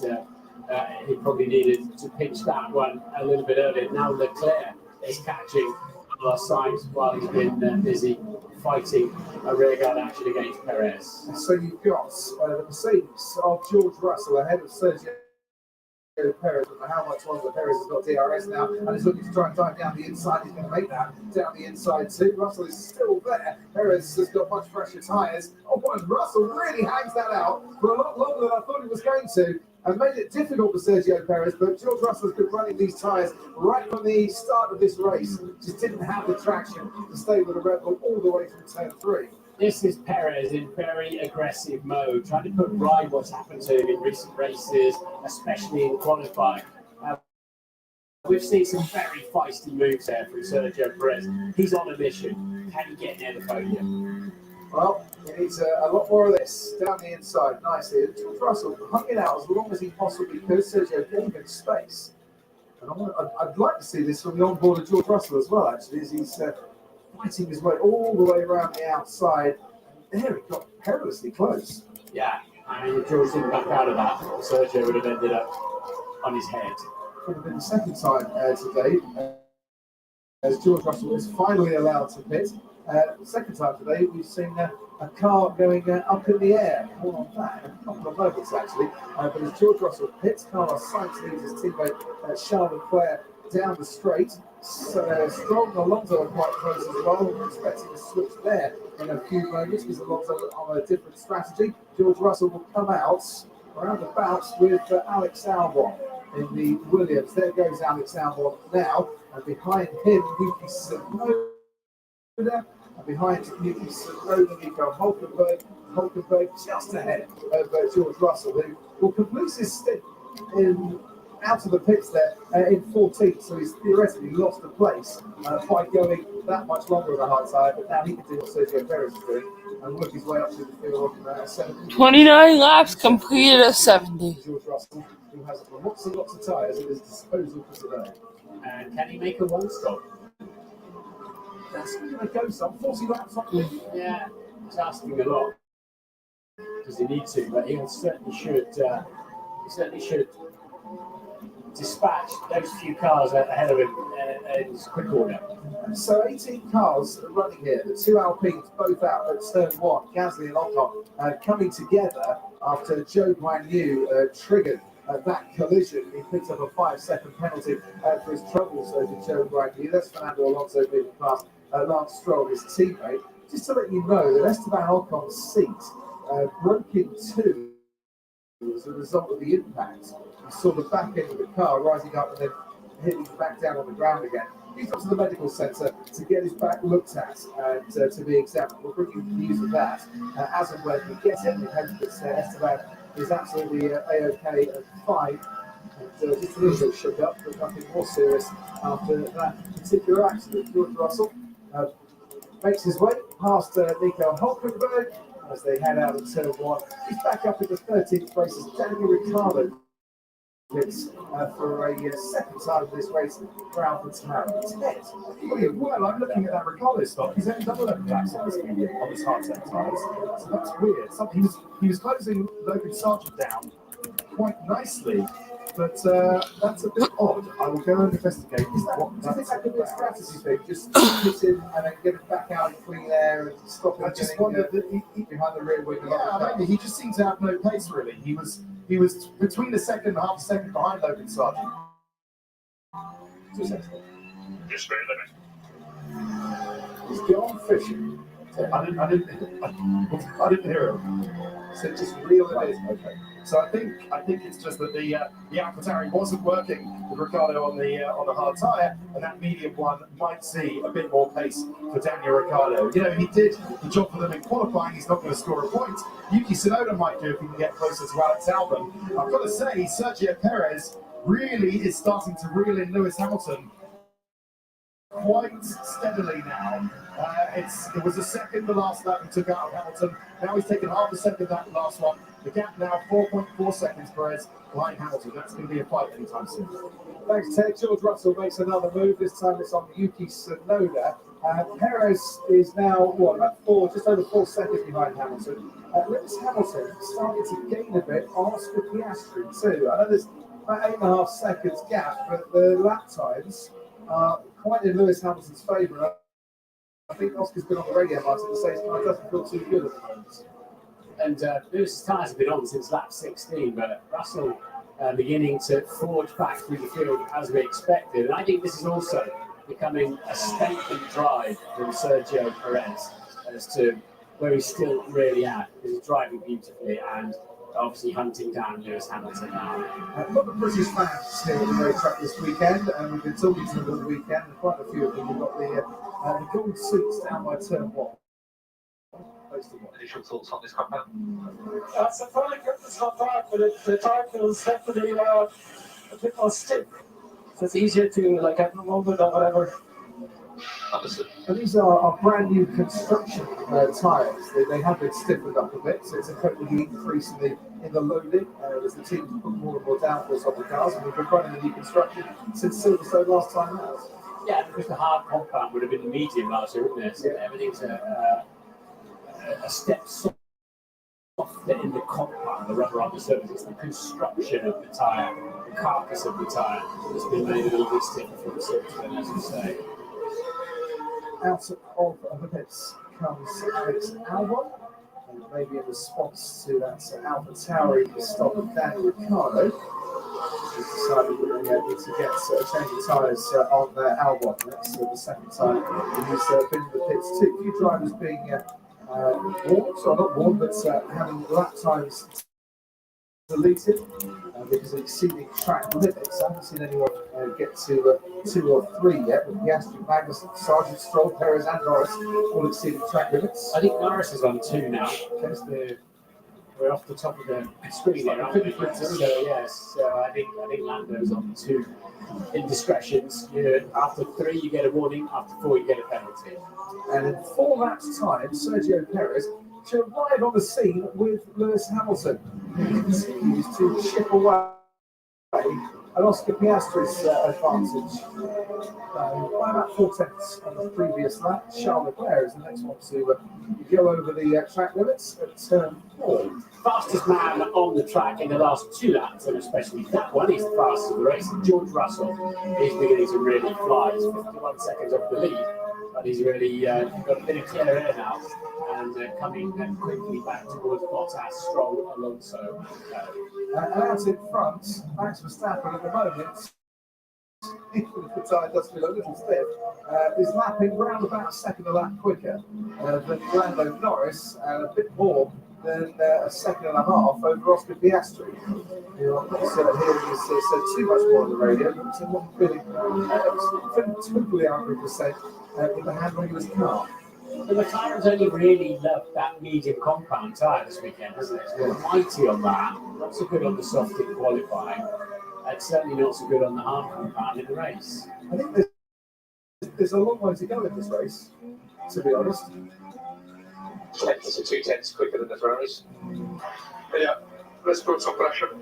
he probably needed to pitch that one a little bit earlier. Now Leclerc is catching Carlos Sainz while he's been busy fighting a rearguard action against Perez. So you've got the Mercedes of George Russell ahead of Sergio Perez. I don't know how much longer Perez has got DRS now, and he's looking to try and dive down the inside. He's going to make that down the inside too. Russell is still there. Perez has got much fresher tyres. Oh, and Russell really hangs that out for a lot longer than I thought he was going to, and made it difficult for Sergio Perez. But George Russell has been running these tyres right from the start of this race. Just didn't have the traction to stay with the Red Bull all the way from turn 3. This is Perez in very aggressive mode, trying to put right what's happened to him in recent races, especially in qualifying. We've seen some very feisty moves there from Sergio Perez. He's on a mission. Can he get near the podium? Well, he needs a lot more of this down the inside nicely. George Russell hung it out as long as he possibly could. Sergio gave him space. And I'd like to see this from the onboard of George Russell as well, actually, as he's fighting his way all the way around the outside. There he got perilously close. Yeah, I mean, if George didn't back out of that, Sergio would have ended up on his head. Would have been the second time today, as George Russell was finally allowed to pit. Second time today, we've seen a car going up in the air. More on that in a couple of moments, actually. But as George Russell pits, Carlos Sainz leads his teammate Charles Leclerc down the straight. So Stroll and Alonso are quite close as well. We're expecting a switch there in a few moments because Alonso on a different strategy. George Russell will come out around the bounce with Alex Albon in the Williams. There goes Alex Albon now, and behind him, Yuki Tsunoda. And behind Yuki Tsunoda, Nico Hulkenberg just ahead of George Russell, who will complete his stint out of the pits there in 14th, so he's theoretically lost a place by going that much longer on the hard side, but now he can do what Sergio Perez is doing and work his way up to the field of 70. 29 laps completed at 70. George Russell, who has lots and lots of tyres at his disposal for today. And can he make a one stop? That's going to go some 40 laps on him. Yeah, he's asking a lot. Does he need to? But he certainly should. Dispatch those few cars ahead of him in quick order. So 18 cars running here, the 2 Alpines both out at turn 1, Gasly and Ocon coming together after Zhou Guanyu triggered that collision. He picked up a 5-second penalty for his troubles over Zhou Guanyu. That's Fernando Alonso being past Lance Stroll, his teammate. Just to let you know that Esteban Ocon's seat broke in two as a result of the impact. You saw the back end of the car rising up and then hitting back down on the ground again. He's up to the medical centre to get his back looked at and to be examined. We'll bring you news of that as and when we get it. We hope that Esteban is absolutely A-OK and fine. And just a little bit shook up, but nothing more serious after that particular accident. George Russell makes his way past Nico Hulkenberg as they head out of turn one. He's back up in the 13th place as Daniel Ricciardo wins for a second time in this race for AlphaTauri. Brilliant. Well, I'm looking at that Ricardo stock. He's only done 11 laps on this hard tech tyres. So that's weird. He was closing Logan Sargent down quite nicely, but that's a bit odd. I will go and investigate. Is that what? Do you think that could be a strategy thing? Just hit him and then get him back out in clean air and stop him I just wonder that he behind the rear wing. Yeah, maybe he just seemed to have no pace really. He was between a second and half a second behind Logan Sargent. 2 seconds. Just very limit. He's gone fishing. I didn't hear him. So just reel it in. Okay. So I think it's just that the AlphaTauri wasn't working with Ricciardo on the hard tyre, and that medium one might see a bit more pace for Daniel Ricciardo. You know, he did the job for them in qualifying. He's not going to score a point. Yuki Tsunoda might do if he can get closer to Alex Albon. I've got to say, Sergio Perez really is starting to reel in Lewis Hamilton quite steadily now. It was a second the last lap he took out of Hamilton. Now he's taken half a second that last one. The gap now 4.4 seconds, Perez behind Hamilton. That's going to be a fight anytime soon. Thanks, Ted. George Russell makes another move. This time it's on Yuki Tsunoda. Perez is now, just over 4 seconds behind Hamilton. Lewis Hamilton starting to gain a bit on Oscar Piastri too. I know there's about 8.5 seconds gap, but the lap times are quite in Lewis Hamilton's favour. I think Oscar's been on the radio, Martin, to say it doesn't feel too good at the moment. And Lewis's tyres have been on since lap 16, but Russell beginning to forge back through the field as we expected. And I think this is also becoming a statement drive from Sergio Perez as to where he's still really at. He's driving beautifully and obviously hunting down Lewis Hamilton now. A lot of British fans here at the racetrack this weekend, and we've been talking to them all weekend, and quite a few of them have got the gold suits down by turn one. Initial thoughts on this compound? It's a fairly good track, but the track feels definitely a bit more stiff. So it's easier to get the moment or whatever. Understood. And these are brand new construction tyres. They have been stiffened up a bit, so it's affecting the increase in the loading as the team put more and more downforce on the cars. And we've been running the new construction since Silverstone last time out. Yeah, because the hard compound would have been the medium last year, wouldn't it? So everything's a step softer in the compound, the rubber on the surface. It's the construction of the tyre, the carcass of the tyre that's been made a little bit stiffer for the Silverstone, as you say. Out of this comes Alex Albon, and maybe in response to that AlphaTauri stop of Daniel Ricciardo, he's decided that they need to get a change of tyres on Albon. That's the second time he's been in the pits too. A few drivers being not warned, but having lap times deleted because of exceeding track limits. I haven't seen anyone get to 2 or 3 yet, but Piastri, Magnussen, Sargent, Stroll, Perez and Norris all exceeding track limits. I think Norris is on 2 now. We're off the top of the screen here, aren't we? So yes, I think Lando's on 2 indiscretions. After 3 you get a warning, after 4 you get a penalty. And in 4 laps time, Sergio Perez to arrive on the scene with Lewis Hamilton. He continues to chip away at Oscar Piastri's advantage by about 4 tenths on the previous lap. Charles Leclerc is the next one to go over the track limits at turn 4. Fastest man on the track in the last 2 laps, and especially that one, he's the fastest of the race. George Russell is beginning to really fly. He's 51 seconds off the lead, but he's really got a bit of clear air now, and coming quickly back towards Bottas, Stroll, Alonso. And out in front, Max Verstappen at the moment, even if the tyre does feel a little stiff, is lapping round about a second a lap quicker than Lando Norris, and a bit more than a second and a half over Oscar Piastri. You know, I'm not hearing this said too much more on the radio, but it wasn't feeling totally 100% with the handling of his car. The McLaren's only really loved that medium compound tyre this weekend, hasn't it? It's been mighty on that, not so good on the soft in qualifying, and certainly not so good on the hard compound in the race. I think there's a long way to go in this race, to be honest. 10th to 2/10 quicker than the Ferraris. Yeah, let's put some pressure.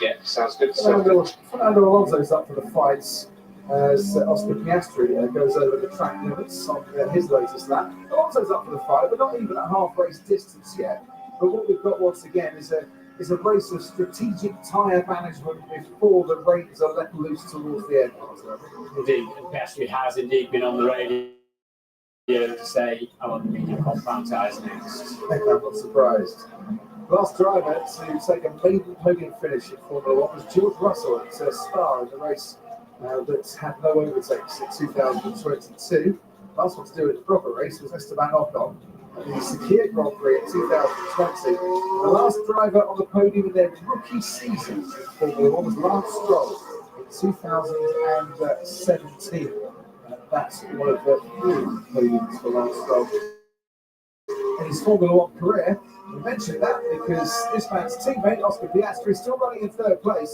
Yeah, sounds good. Fernando Alonso's up for the fights as Oscar Piastri goes over the track limits on his latest lap. Alonso's up for the fight, but not even at half race distance yet. But what we've got once again is a race of strategic tyre management before the reins are let loose towards the end. Indeed, and Piastri has indeed been on the radio to say, I want the medium compound tyres next. I'm not surprised. Last driver to take a maiden podium finish in Formula 1 was George Russell at Spa in the race that had no overtakes in 2022. Last one to do it in the proper race was Esteban Ocon at the Sakir Grand Prix in 2020. The last driver on the podium in their rookie season in Formula 1 was Lance Stroll in 2017. That's one of the few podiums for Lance Stroll in his Formula 1 career. We mentioned that because this man's teammate Oscar Piastri is still running in third place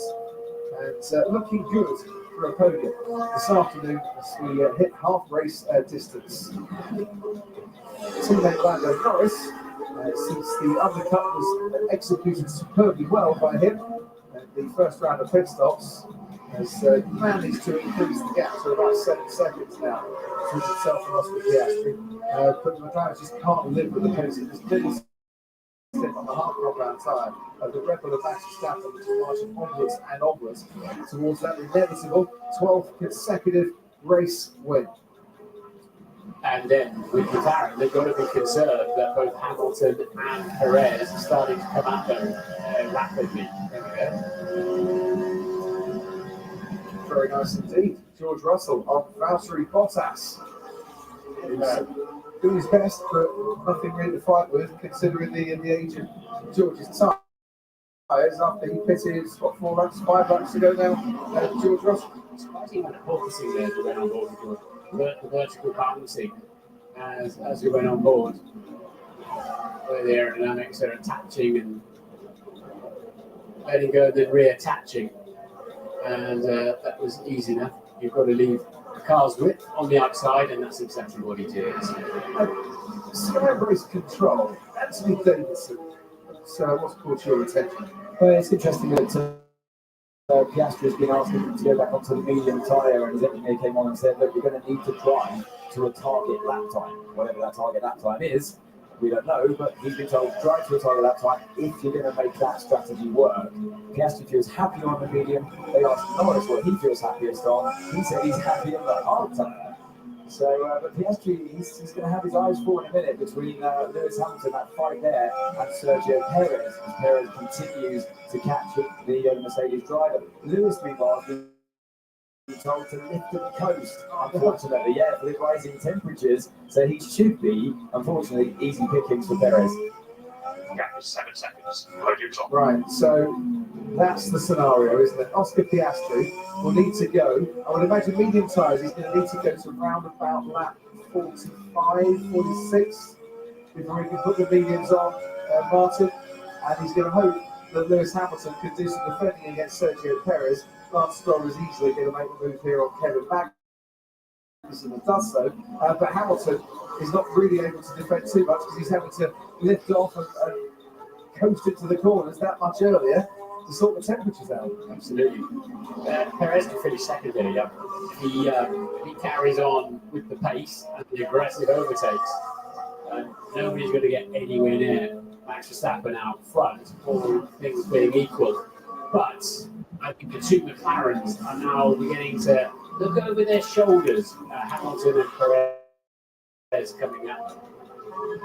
and looking good for a podium this afternoon as we hit half race distance. Teammate Lando Norris, since the undercut was executed superbly well by him at the first round of pit stops, has managed to increase the gap to about 7 seconds now between himself and Oscar Piastri. But the McLaren just can't live with the pace of this little stint on the hard compound tyre of the Red Bull of Max Verstappen, which is marching onwards and onwards towards that inevitable 12th consecutive race win. And then with McLaren, they've got to be concerned that both Hamilton and Perez are starting to come at them rapidly. There we go. Very nice indeed. George Russell on Valtteri Bottas. Doing his best, but nothing really to fight with, considering the age of George's tyres after he pitted, 5 laps ago now, George Russell. Surprising when focusing there to went on board with George. The vertical balancing as we went on board, where the aerodynamics are attaching and letting go and then reattaching. And that was easy enough. You've got to leave the car's width on the outside, and that's exactly what he did. Sky Race Control, Anthony Davidson. So, what's caught your attention? Well, it's interesting that Piastri has been asking him to go back onto the medium tyre, and his engineer came on and said, look, you're going to need to drive to a target lap time. Whatever that target lap time is, we don't know, but he's been told drive to a target lap time if you're going to make that strategy work. Piastri feels happy on the medium. They asked Norris what he feels happiest on. He said he's happy on the hard tyre. So, but Piastri, he's going to have his eyes full in a minute between Lewis Hamilton, that fight there, and Sergio Perez, as Perez continues to catch the Mercedes driver. Lewis, meanwhile, has been told to lift and coast, unfortunately, for the rising temperatures. So he should be, unfortunately, easy pickings for Perez. Gap is 7 seconds. Podium's on. Right, so that's the scenario, isn't it? Oscar Piastri will need to go, I would imagine medium tyres, he's going to need to go to around about lap 45, 46 before he can put the mediums on Martin, and he's going to hope that Lewis Hamilton can do some defending against Sergio Perez. Lance Stroll is easily going to make the move here on Kevin Magnussen and does so, but Hamilton is not really able to defend too much because he's having to lift off and coast into the corners that much earlier to sort the temperatures out. Absolutely. Perez can finish second there, He carries on with the pace and the aggressive overtakes. Nobody's going to get anywhere near Max Verstappen out front, all things being equal. But I think the two McLarens are now beginning to look over their shoulders. Hamilton and Perez coming out.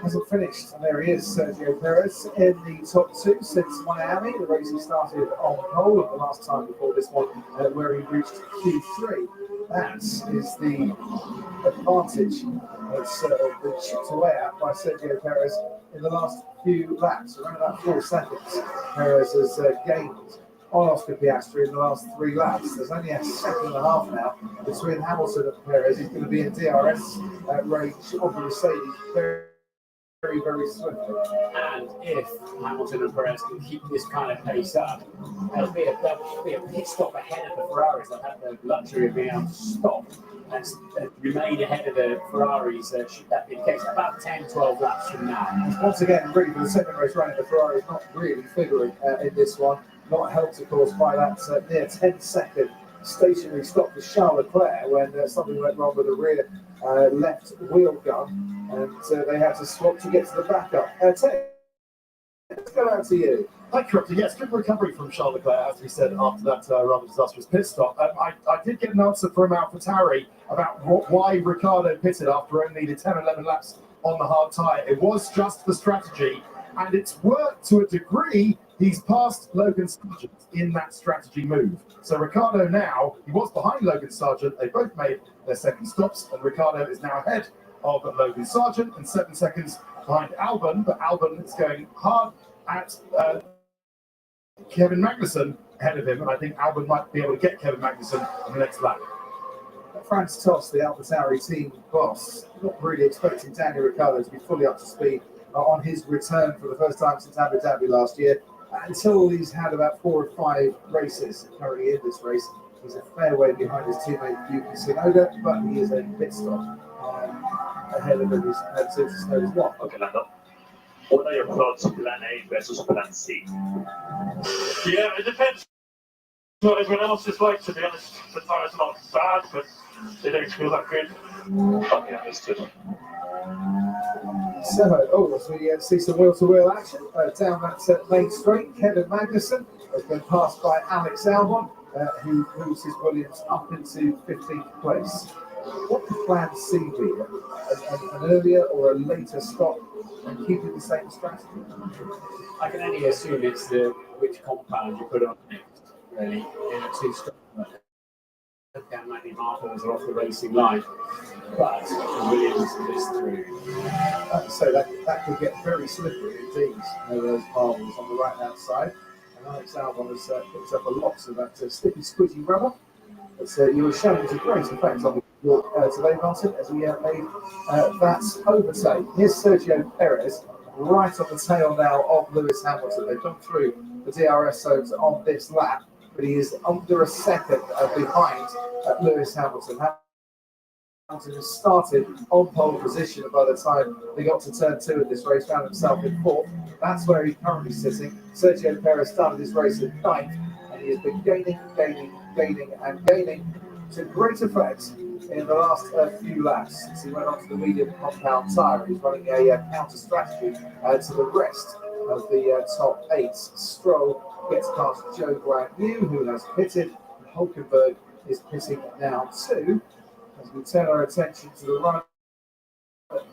Hasn't finished, and there he is, Sergio Perez, in the top two since Miami. The race he started on pole at the last time before this one, where he reached Q3. That is the advantage that's been chipped away at by Sergio Perez in the last few laps, around about 4 seconds. Perez has gained on Oscar Piastri in the last 3 laps. There's only a second and a half now between Hamilton and Perez. He's going to be in DRS range of the Mercedes very swiftly. And if Hamilton and Perez can keep this kind of pace up, there'll be a pit stop ahead of the Ferraris. They'll have the luxury of being able to stop and remain ahead of the Ferraris, should that be the case, about 10-12 laps from now. Once again, really for the second race running, the Ferrari is not really figuring in this one. Not helped, of course, by that near 10-second stationary stop for Charles Leclerc when something went wrong with the rear left wheel gun, and they had to swap to get to the backup. Ted, let's go out to you. Thank you, Yes, good recovery from Charles Leclerc, as we said after that rather disastrous pit stop. I did get an answer from AlphaTauri about why Ricciardo pitted after only the 10-11 laps on the hard tyre. It was just the strategy, and it's worked to a degree. He's passed Logan Sargent in that strategy move. So Ricciardo now, he was behind Logan Sargent. They both made their second stops, and Ricciardo is now ahead of Logan Sargent and 7 seconds behind Albon. But Albon is going hard at Kevin Magnussen ahead of him, and I think Albon might be able to get Kevin Magnussen on the next lap. Franz Tost, the AlphaTauri team boss, not really expecting Daniel Ricciardo to be fully up to speed on his return for the first time since Abu Dhabi last year, until he's had about 4 or 5 races currently in this race. He's a fair way behind his teammate Yuki Tsunoda, but he is a pit stop ahead of his Tsunoda's one. Okay, Lando. What are your thoughts on Plan A versus Plan C? Yeah, it depends what everyone else is like, to be honest. The tires are not bad, but they don't feel that good. Okay, understood. So, as we see some wheel-to-wheel action down that main straight, Kevin Magnussen has been passed by Alex Albon, who moves his Williams up into 15th place. What could Plan C be? An earlier or a later stop and keeping the same strategy? I can only assume it's which compound you put on next, really, in a 2-stroke. Can maybe marbles are off the racing line, but Williams is through. So that could get very slippery indeed. Those marbles on the right-hand side. And Alex Albon has picked up a lot of that sticky, squidgy rubber. You were showing to great effect on today, Martin, as we made that overtake. Here's Sergio Perez, right on the tail now of Lewis Hamilton. They've gone through the DRS zones on this lap, but he is under a second behind Lewis Hamilton. Hamilton has started on pole position, and by the time they got to turn 2 of this race, found himself in 4th. That's where he's currently sitting. Sergio Perez started this race in 9th, and he has been gaining to great effect in the last few laps since he went onto the medium compound tyre. He's running a counter strategy to the rest of the top 8. Stroll gets past Joe Guan Yu, who has pitted. Hulkenberg is pitting now too. As we turn our attention to the run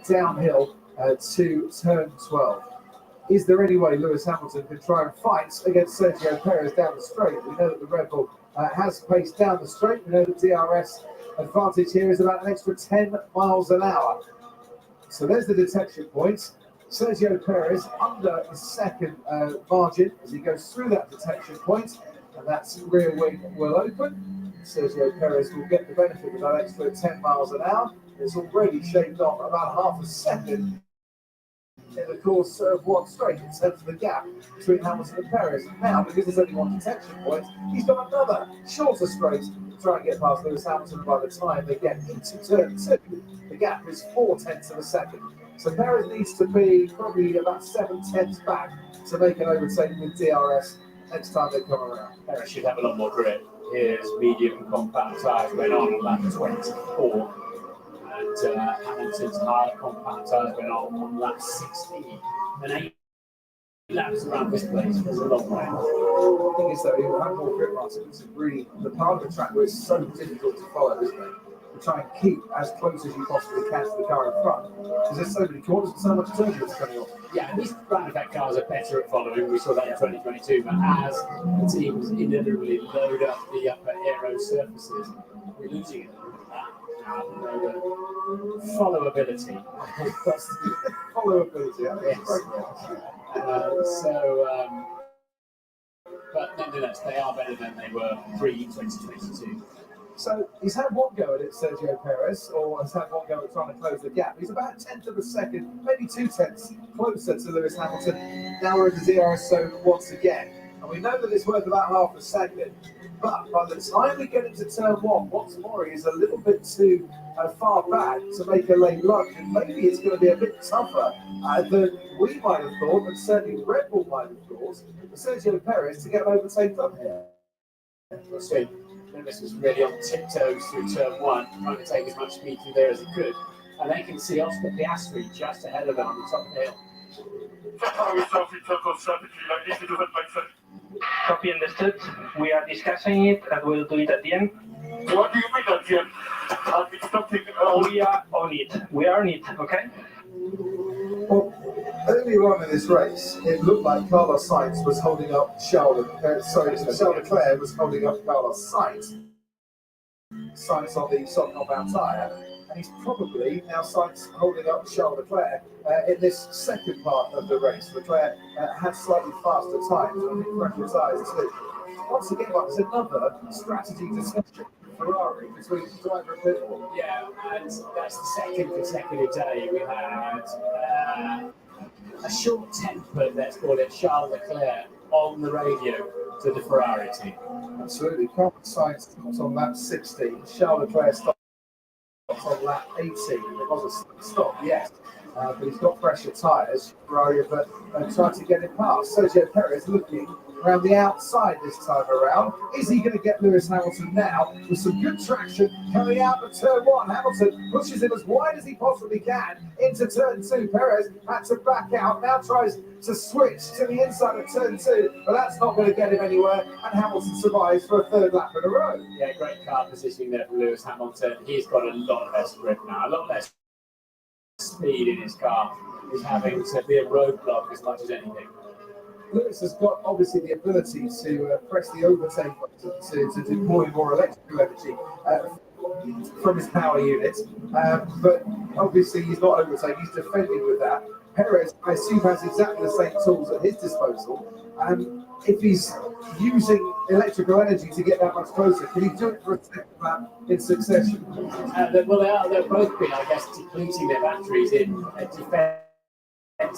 downhill to turn 12. Is there any way Lewis Hamilton can try and fight against Sergio Perez down the straight? We know that the Red Bull has paced down the straight. We know that DRS advantage here is about an extra 10 miles an hour. So there's the detection point. Sergio Perez under the second margin as he goes through that detection point, and that's rear wing will open. Sergio Perez will get the benefit of that extra 10 miles an hour. It's already shaved off about half a second in the course of one straight in terms of the gap between Hamilton and Perez. Now, because there's only one detection point, he's got another shorter straight to try and get past Lewis Hamilton. By the time they get into turn 2, the gap is 0.4 of a second. So Perez needs to be probably about 7/10 back to make an overtake with DRS next time they come around. Perez should have a lot more grip. Here's medium compound tyres went on lap 24. And Hamilton's hard compound tyres went on lap 16. And 8 laps around this place. There's a long way. The thing is, though, he'll have more grip, Martin. It's really the part of the track where it's so difficult to follow, isn't it? To try and keep as close as you possibly can to the car in front. Because there's so many corners and so much turbulence coming off. Yeah, and these ground effect cars are better at following. We saw that in 2022. But as the teams inevitably load up the upper aero surfaces, we're losing it. Followability. follow ability. I think it's great. But nonetheless, they are better than they were pre-2022. So he's had one go at it, Sergio Perez, or has had one go at trying to close the gap. He's about a tenth of a second, maybe 2/10 closer to Lewis Hamilton. Now we're in the DRS zone once again. And we know that it's worth about half a second. But by the time we get into turn one, Watson-Mori is a little bit too far back to make a late lunge. And maybe it's going to be a bit tougher than we might have thought, and certainly Red Bull might have thought, for Sergio Perez to get an overtake up here. So Lewis was really on tiptoes through turn one, trying to take as much speed through there as he could. And they can see Oscar Piastri just ahead of them on the top of the hill. Copy understood. We are discussing it and we'll do it at the end. What do you mean at the end? I've been talking. We are on it. We are on it, okay? Well, earlier on in this race, it looked like Carlos Sainz was holding up Charles Leclerc was holding up Carlos Sainz. Sainz on the soft compound tyre, and he's probably now Sainz holding up Charles Leclerc in this second part of the race. Leclerc had slightly faster times, and I think fresher tyres too. Once again, there's another strategy discussion. Ferrari between driver and pit wall. Yeah, and that's the second consecutive day we had a short-tempered, let's call it, Charles Leclerc on the radio to the Ferrari team. Absolutely. Carlos Sainz stops on lap 16. Charles Leclerc stops on lap 18. It was a stop, yes. But he's got fresher tyres. Ferrari have tried to get him past. Sergio Perez looking around the outside this time around. Is he going to get Lewis Hamilton now with some good traction coming out of turn one? Hamilton pushes him as wide as he possibly can into turn two. Perez had to back out, now tries to switch to the inside of turn two, but that's not going to get him anywhere, and Hamilton survives for a third lap in a row. Yeah, great car positioning there for Lewis Hamilton. He's got a lot less grip now, a lot less speed in his car. He's having to be a roadblock as much as anything. Lewis has got obviously the ability to press the overtake button to deploy more electrical energy from his power unit, but obviously he's not overtaking, he's defending with that. Perez, I assume, has exactly the same tools at his disposal. If he's using electrical energy to get that much closer, can he do it for a second lap in succession? They'll both be, I guess, depleting their batteries in defense and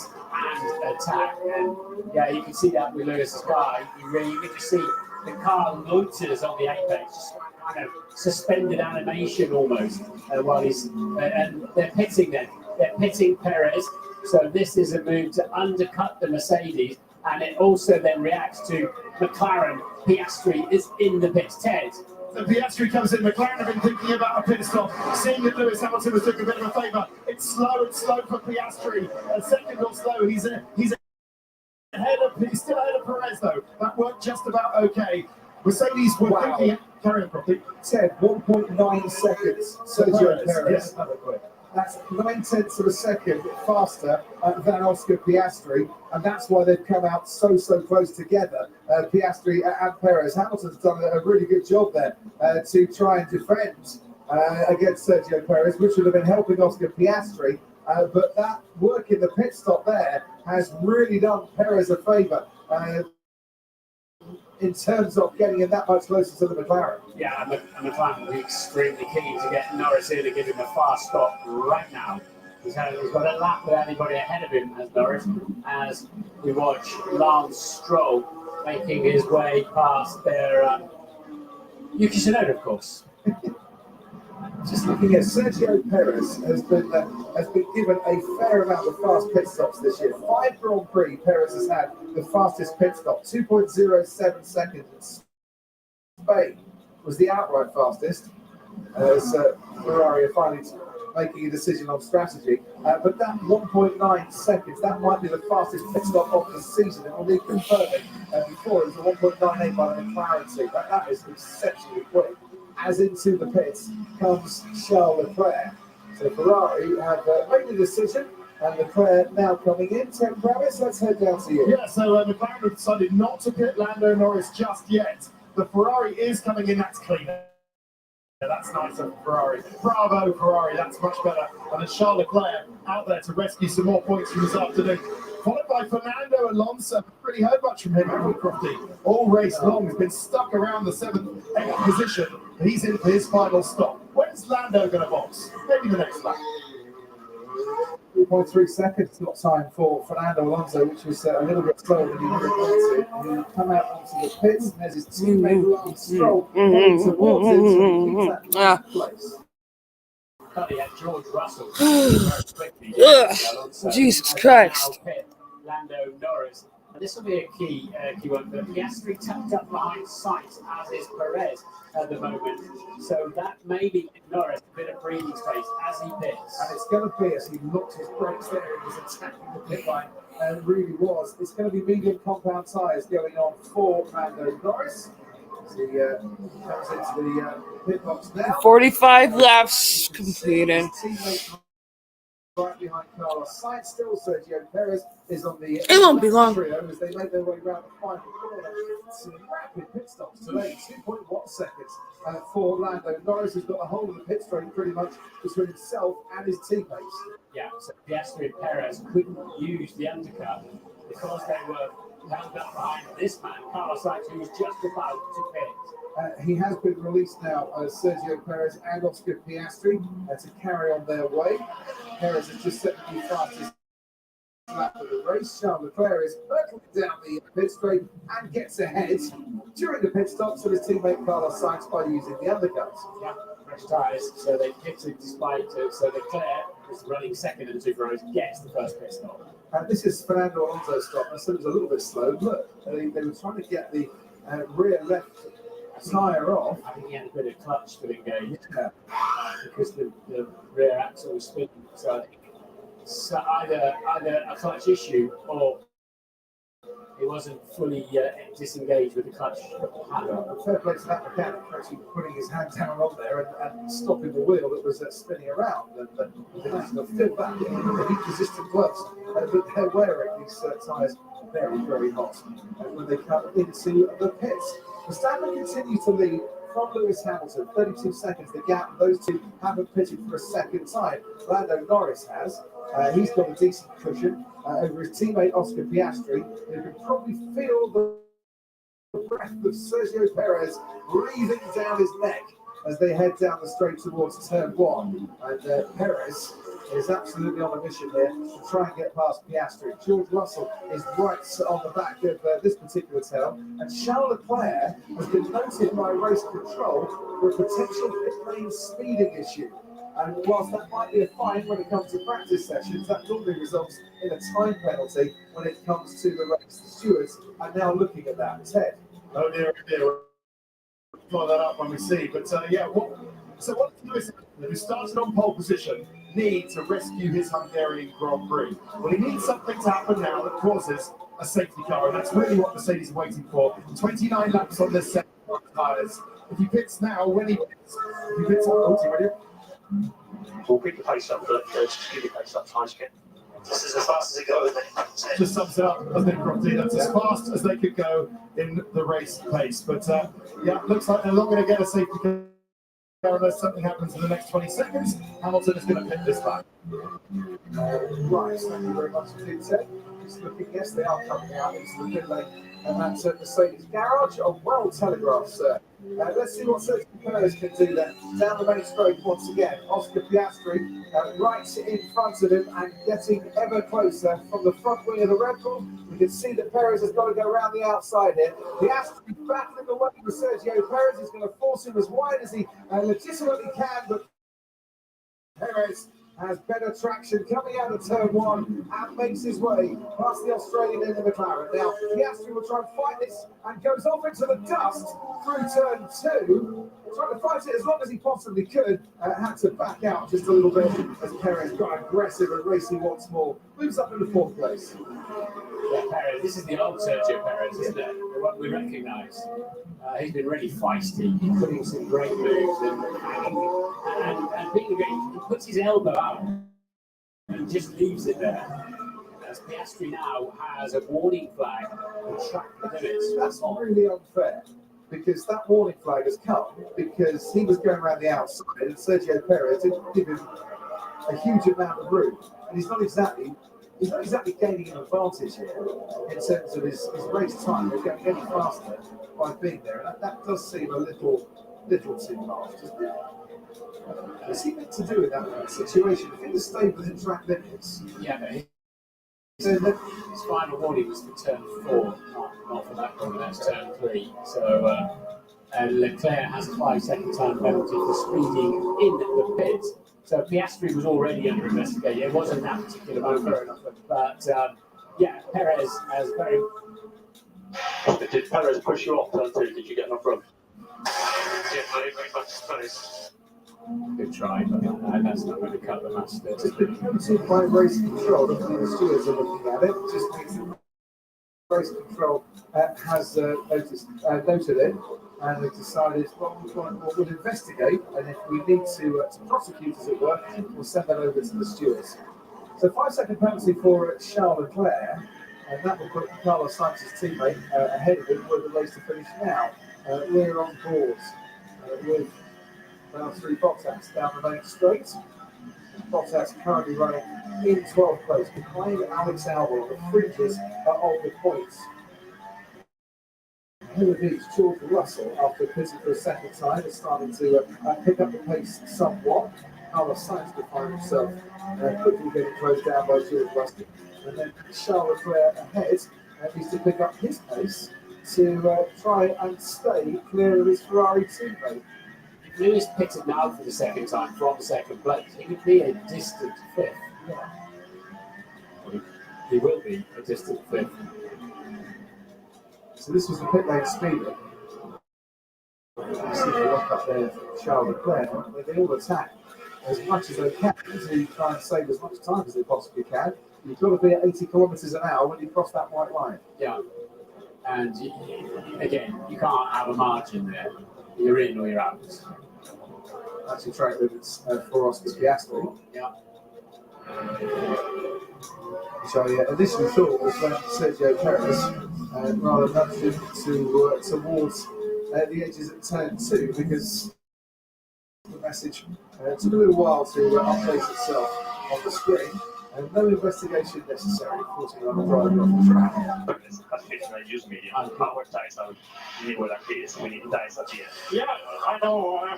attack. And yeah, you can see that with Lewis's car. You get to see the car loiters on the apex, just kind of suspended animation almost, while he's and they're pitting them. They're pitting Perez. So this is a move to undercut the Mercedes, and it also then reacts to McLaren. Piastri is in the pits. Ted. So Piastri comes in. McLaren have been thinking about a pit stop, seeing that Lewis Hamilton was doing a bit of a favour. It's slow for Piastri. A second or slow. He's ahead of. He's still ahead of Perez though. That worked just about okay. Mercedes were thinking. Carry on properly. Ted, 1.9 seconds. Sergio Perez. Yes. That's 9/10 of a second faster than Oscar Piastri, and that's why they've come out so close together. Piastri and Perez. Hamilton's done a really good job there to try and defend against Sergio Perez, which would have been helping Oscar Piastri. But that work in the pit stop there has really done Perez a favour in terms of getting him that much closer to the McLaren. Yeah, and McLaren will be extremely keen to get Norris in and give him a fast stop right now. He's got a lap with anybody ahead of him as Norris, as we watch Lance Stroll making his way past their Yuki Tsunoda, of course. Just looking at Sergio Perez has been given a fair amount of fast pit stops this year. 5 Grand Prix Perez has had the fastest pit stop, 2.07 seconds. Spain was the outright fastest, as Ferrari are finally making a decision on strategy. But that 1.9 seconds, that might be the fastest pit stop of the season. It will need confirming. Before it was a 1.98 by the McLaren team. That is exceptionally quick. As into the pits comes Charles Leclerc. So Ferrari have made the decision, and Leclerc now coming in. Ted Travis, let's head down to you. Yeah, so McLaren have decided not to pit Lando Norris just yet. The Ferrari is coming in, that's cleaner. That's nice of Ferrari. Bravo, Ferrari. That's much better. And then Charles Leclerc out there to rescue some more points from this afternoon. Followed by Fernando Alonso. Haven't really heard much from him, have we, Crofty? All race long, he's been stuck around the 7th, 8th position. He's in for his final stop. When's Lando going to box? Maybe the next lap. 3.3 seconds not time for Fernando Alonso, which was a little bit slower than he would have wanted. He come out onto the pits, and there's his teammate Lance Stroll heading towards him, so he keeps that in place. George Russell. Jesus Christ. Lando Norris. And this will be a key one. But Piastri tucked up behind Sainz, as is Perez at the moment. So that may be Norris a bit of breathing space as he pits. And it's going to be, as he looked his brakes there and was attacking the pit line, and it really was, it's going to be medium compound tyres going on for Lando Norris. As he comes into the pit box now. 45 laps completed. Teammate right behind Carlos Sainz, still Sergio Perez is on the It won't be long. trio as they make their way around the final corner. Some rapid pit stops today, 2.1 seconds for Lando Norris, who's got a hold of the pit straight pretty much between himself and his teammates. Yeah, so Piastri and Perez couldn't use the undercut because they were held up behind this man, Carlos Sainz, who was just about to pit. He has been released now, Sergio Perez and Oscar Piastri, to carry on their way. Perez has just set the fastest lap of the race. Charles Leclerc is hurtling down the pit straight and gets ahead during the pit stop to his teammate Carlos Sainz by using the undercut. Yeah, fresh tyres, so they pitted despite it. So Leclerc is running second in 2 rows, gets the first pit stop. This is Fernando Alonso's stop. I said it was a little bit slow. Look, they were trying to get the rear left tyre off. I think he had a bit of clutch to engage because the rear axle was spinning. So I think it's either a clutch issue or it wasn't fully disengaged with the clutch handle. Fair play to that mechanic for actually putting his hand down on there and stopping the wheel that was spinning around. And they managed to fill that with the heat-resistant gloves that they're wearing. These tyres are very, very hot when they come into the pits. Verstappen continues to lead from Lewis Hamilton, 32 seconds. The gap, those two haven't pitted for a second time. Lando Norris has. He's got a decent cushion over his teammate Oscar Piastri. You can probably feel the breath of Sergio Perez breathing down his neck as they head down the straight towards turn 1. And Perez is absolutely on a mission here to try and get past Piastri. George Russell is right on the back of this particular tail, and Charles Leclerc has been noted by race control for a potential pit lane speeding issue. And whilst that might be a fine when it comes to practice sessions, that normally results in a time penalty when it comes to the race. The stewards are now looking at that. Ted. Oh dear, we'll follow that up when we see. But what Lewis, who started on pole position, need to rescue his Hungarian Grand Prix? Well, he needs something to happen now that causes a safety car, and that's really what Mercedes are waiting for. 29 laps on this set of tyres. If he pits now, when he pits, will you? We'll keep the pace up, but just keep the pace up, time skip. This is as fast as it goes, isn't it? Just sums it up, doesn't it, Crofty? That's as fast as they could go in the race pace. But looks like they're not going to get a safety car unless something happens in the next 20 seconds. Hamilton is going to pit this back. Right, thank you very much indeed, Ted. Just looking, yes, they are coming out into the pit lane, and that's Mercedes garage. Well telegraphed, sir. Let's see what Sergio Perez can do then. Down the main straight once again. Oscar Piastri right in front of him and getting ever closer from the front wing of the Red Bull. You can see that Perez has got to go around the outside here. Piastri battling away with Sergio Perez. He's going to force him as wide as he legitimately can, but Perez has better traction coming out of turn 1 and makes his way past the Australian in the McLaren. Now, Piastri will try and fight this and goes off into the dust through turn 2. Trying to fight it as long as he possibly could. Had to back out just a little bit as Perez got aggressive and racing once more. Moves up into 4th place. Yeah, Perez, this is the old Sergio Perez, isn't it? The one we recognise. He's been really feisty, putting some great moves and being great. He puts his elbow out and just leaves it there. As Piastri now has a warning flag and track the limits. That's not really unfair, because that warning flag has come because he was going around the outside and Sergio Perez didn't give him a huge amount of room, and he's not exactly gaining an advantage here in terms of his race time. He's going any faster by being there, and that does seem a little too harsh, doesn't it? What's he meant to do in that situation? If he was stayed within track limits, Yeah, but so that his final warning was for turn 4, not for that corner, that's turn 3. So Leclerc has a 5-second time penalty for speeding in the pit. So Piastri was already under investigation. It wasn't that particular moment. But yeah, Perez has very. Did Perez push you off turn 2? Did you get enough room? Yeah, very much space. Good try, but that's not going to cut the mustard. just been limited by race control. Obviously, the stewards are looking at it. Just means that race control has noted it, and they've decided, well, we'll investigate, and if we need to prosecute, as it were, we'll send that over to the stewards. So 5-second penalty for Charles Leclerc, and that will put Carlos Sainz's teammate ahead of him with the race to finish now. We're on board with Valtteri Bottas down the main straight. Bottas currently running in 12th place behind Alex Albon on the fringes of the points. Who are these? George Russell, after pitting for a second time, is starting to pick up the pace somewhat. Carlos Sainz will find himself quickly getting closed down by George Russell. And then Charles Leclerc ahead needs to pick up his pace to try and stay clear of his Ferrari teammate. If Lewis pitted now for the second time from second place, he would be a distant 5th. Yeah. Well, he will be a distant 5th. So this was the pit lane speeder. You see the lock up there for Charles Leclerc. They all attack as much as they can to try and save as much time as they possibly can. You've got to be at 80 kilometres an hour when you cross that white line. Yeah. And again, you can't have a margin there. You're in or you're out. Actually, track limits for Oscar Piastri. Yeah. Which I initially thought was when Sergio Perez rather nudged him towards the edges at turn 2, because the message took a little while to update itself on the screen. No investigation necessary, forcing on the driver off the track. Yeah, I know. I'm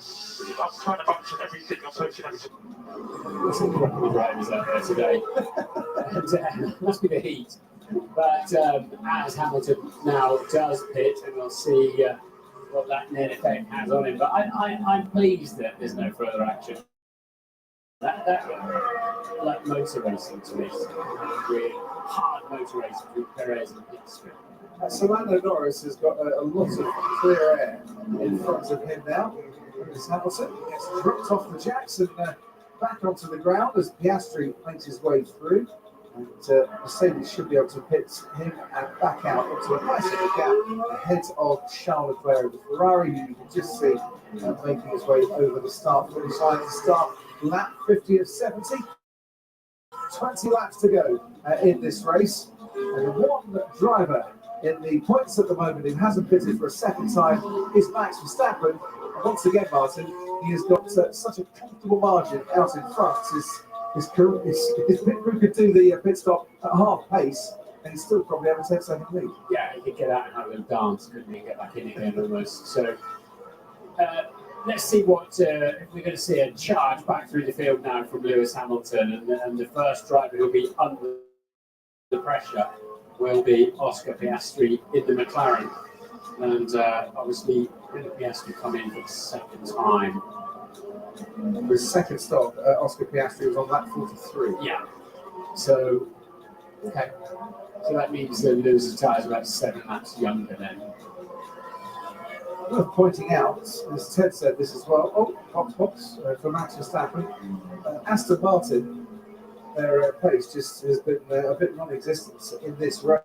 trying to function every single social. There's some property drivers out there today. And must be the heat. But as Hamilton now does pit, and we'll see what that net effect has on him. But I'm pleased that there's no further action. That like motor racing to me, really hard motor racing between Perez and Piastri. So Lando Norris has got a lot of clear air in front of him now. As Hamilton gets dropped off the jacks and back onto the ground as Piastri makes his way through. And Mercedes should be able to pit him and back out into a nice little gap ahead of Charles Leclerc of the Ferrari, who you can just see making his way over the start-finish line to start lap 50 of 70. 20 laps to go in this race. And one driver in the points at the moment who hasn't pitted for a second time is Max Verstappen. And once again, Martin, he has got such a comfortable margin out in front. His pit crew could do the pit stop at half pace, and he's still probably having a 10-second lead. Yeah, he could get out and have a little dance, couldn't he? Get back in again almost. So let's see what if we're going to see a charge back through the field now from Lewis Hamilton, and the first driver who'll be under the pressure will be Oscar Piastri in the McLaren, and obviously Piastri come in for the second time. His second stop, Oscar Piastri was on lap 43. Yeah. So, okay. So that means that Lewis's tyre is about 7 laps younger then. Worth pointing out, as Ted said this as well, box for Max Verstappen. Aston Martin, their pace just has been a bit non-existent in this race.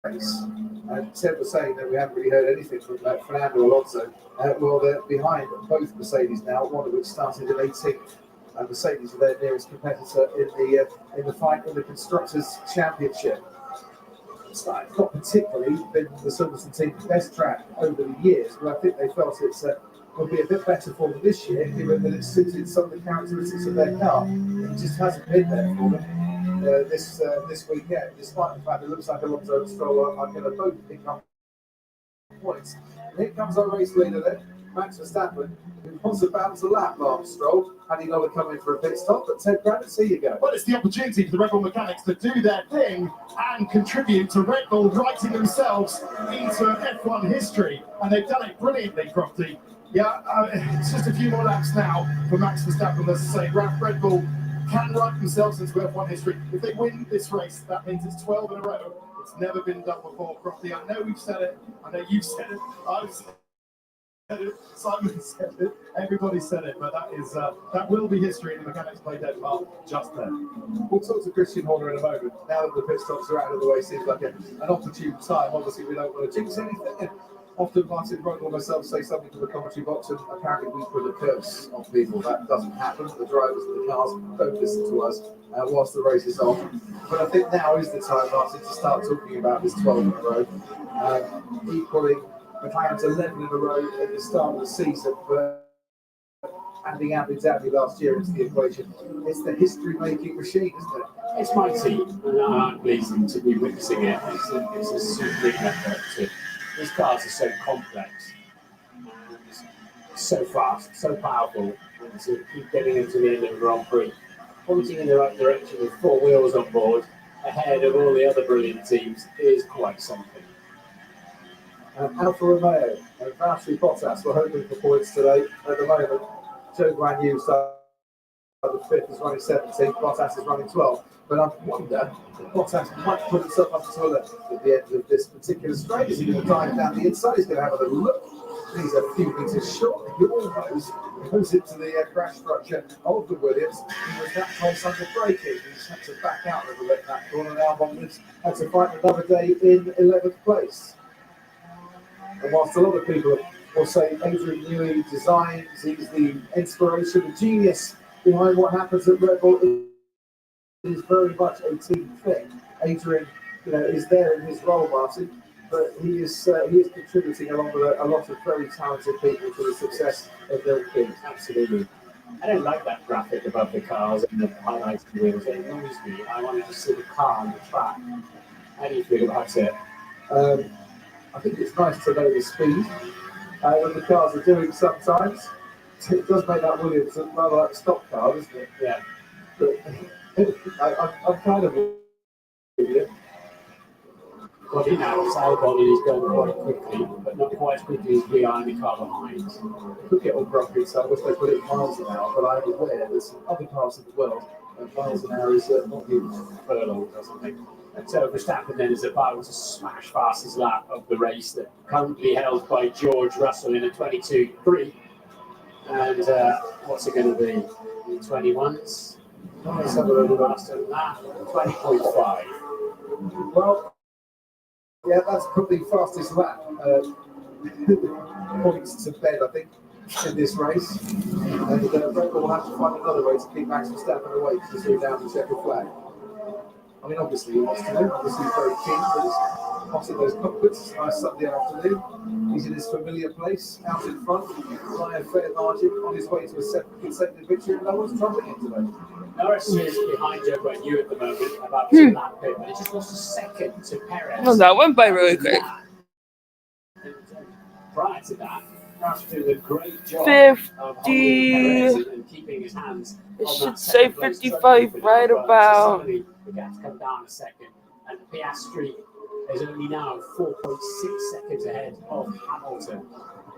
And Ted was saying that we haven't really heard anything from Fernando Alonso. Well, they're behind both Mercedes now, one of which started in 18th. And Mercedes are their nearest competitor in the fight in the Constructors' Championship. It's not particularly been the Silverstone team's best track over the years, but I think they felt it's will be a bit better for them this year, given that it suited some of the characteristics of their car. It just hasn't been there for them this weekend, despite the fact it looks like Alonso and Stroll are going to both pick up points. And here comes our race leader then, Max Verstappen, who wants to bounce a lap after Stroll, and he got to come in for a pit stop. But Ted Brandon, see you go. Well, it's the opportunity for the Red Bull mechanics to do their thing and contribute to Red Bull writing themselves into F1 history. And they've done it brilliantly, Crofty. Yeah, it's just a few more laps now for Max Verstappen, let's say. Red Bull can write themselves into F1 history. If they win this race, that means it's 12 in a row. It's never been done before, Crofty. I know we've said it. I know you've said it. I've said it. Simon said it. Everybody said it. But that will be history, and the mechanics played their part just there. We'll talk to Christian Horner in a moment. Now that the pit stops are out of the way, seems like an opportune time. Obviously, we don't want to jinx anything. Often Martin Rowe or myself say something to the commentary box, and apparently we put a curse on people. That doesn't happen. The drivers and the cars don't listen to us whilst the race is on. But I think now is the time, Martin, to start talking about this 12 in a row. Equaling McLaren's 11 in a row at the start of the season, but adding Abu Dhabi last year into the equation. It's the history-making machine, isn't it? It's mighty, and I'm pleased to be witnessing it. It's a supreme effort. These cars are so complex, and so fast, so powerful, and to keep getting into the end of the Grand Prix, pointing in the right direction with four wheels on board, ahead of all the other brilliant teams, is quite something. Alfa Romeo and Valtteri Bottas were hoping for points today. At the moment, Joe Guan Yu started 5th, is running 17th, Bottas is running 12th. But I wonder if Bottas might put himself up to 11th at the end of this particular straight. Is he going to dive down the inside? He's going to have a little look. He's a few metres short. He almost goes into the crash structure of the Williams. He was that close under braking. He's had to back out a little bit in that corner. Now Albon had to fight another day in 11th place. And whilst a lot of people will say Adrian Newey designs, he's the inspiration, the genius behind what happens at Red Bull, it is very much a team thing. Adrian, is there in his role, Martin, but he is contributing along with a lot of very talented people to the success of their teams. Absolutely. I don't like that graphic above the cars and the highlighted wheels. It annoys me. I wanted to see the car on the track. How do you feel about it? I think it's nice to know the speed that the cars are doing sometimes. It does make that Williams look rather like a stock car, doesn't it? Yeah. But I'm kind of with you. Well, it's Albon, and he's going quite quickly, but not quite as quickly as we are in the car behind. Could get all grumpy, so I wish they put it in miles an hour, but I'm aware there's some other parts of the world where miles an hour is not huge. Furlongs or something. And so Verstappen then is about to smash fastest lap of the race, that currently held by George Russell in a 22.3. And what's it going to be? 21s? Let's have a little look. Faster than that. 20.5. Well, yeah, that's probably the fastest lap. Points to bed, I think, in this race. And Red Bull will have to find another way to keep Max Verstappen away to throw down the checkered flag. I mean, obviously he wants to do. Obviously he's very keen, but it's hot in those cockpits. It's a nice Sunday afternoon. He's in his familiar place, out in front, by a fair margin, on his way to a second consecutive victory, and no one's troubling him today. Norris is behind Joe Guan Yu at the moment, about to lap him, but he just lost a second to Perez. Well, that went by really quick. Prior to that, Russell doing a great job 50. and keeping his hands. It should say 55 right about. The gap's come down a second, and Piastri is only now 4.6 seconds ahead of Hamilton.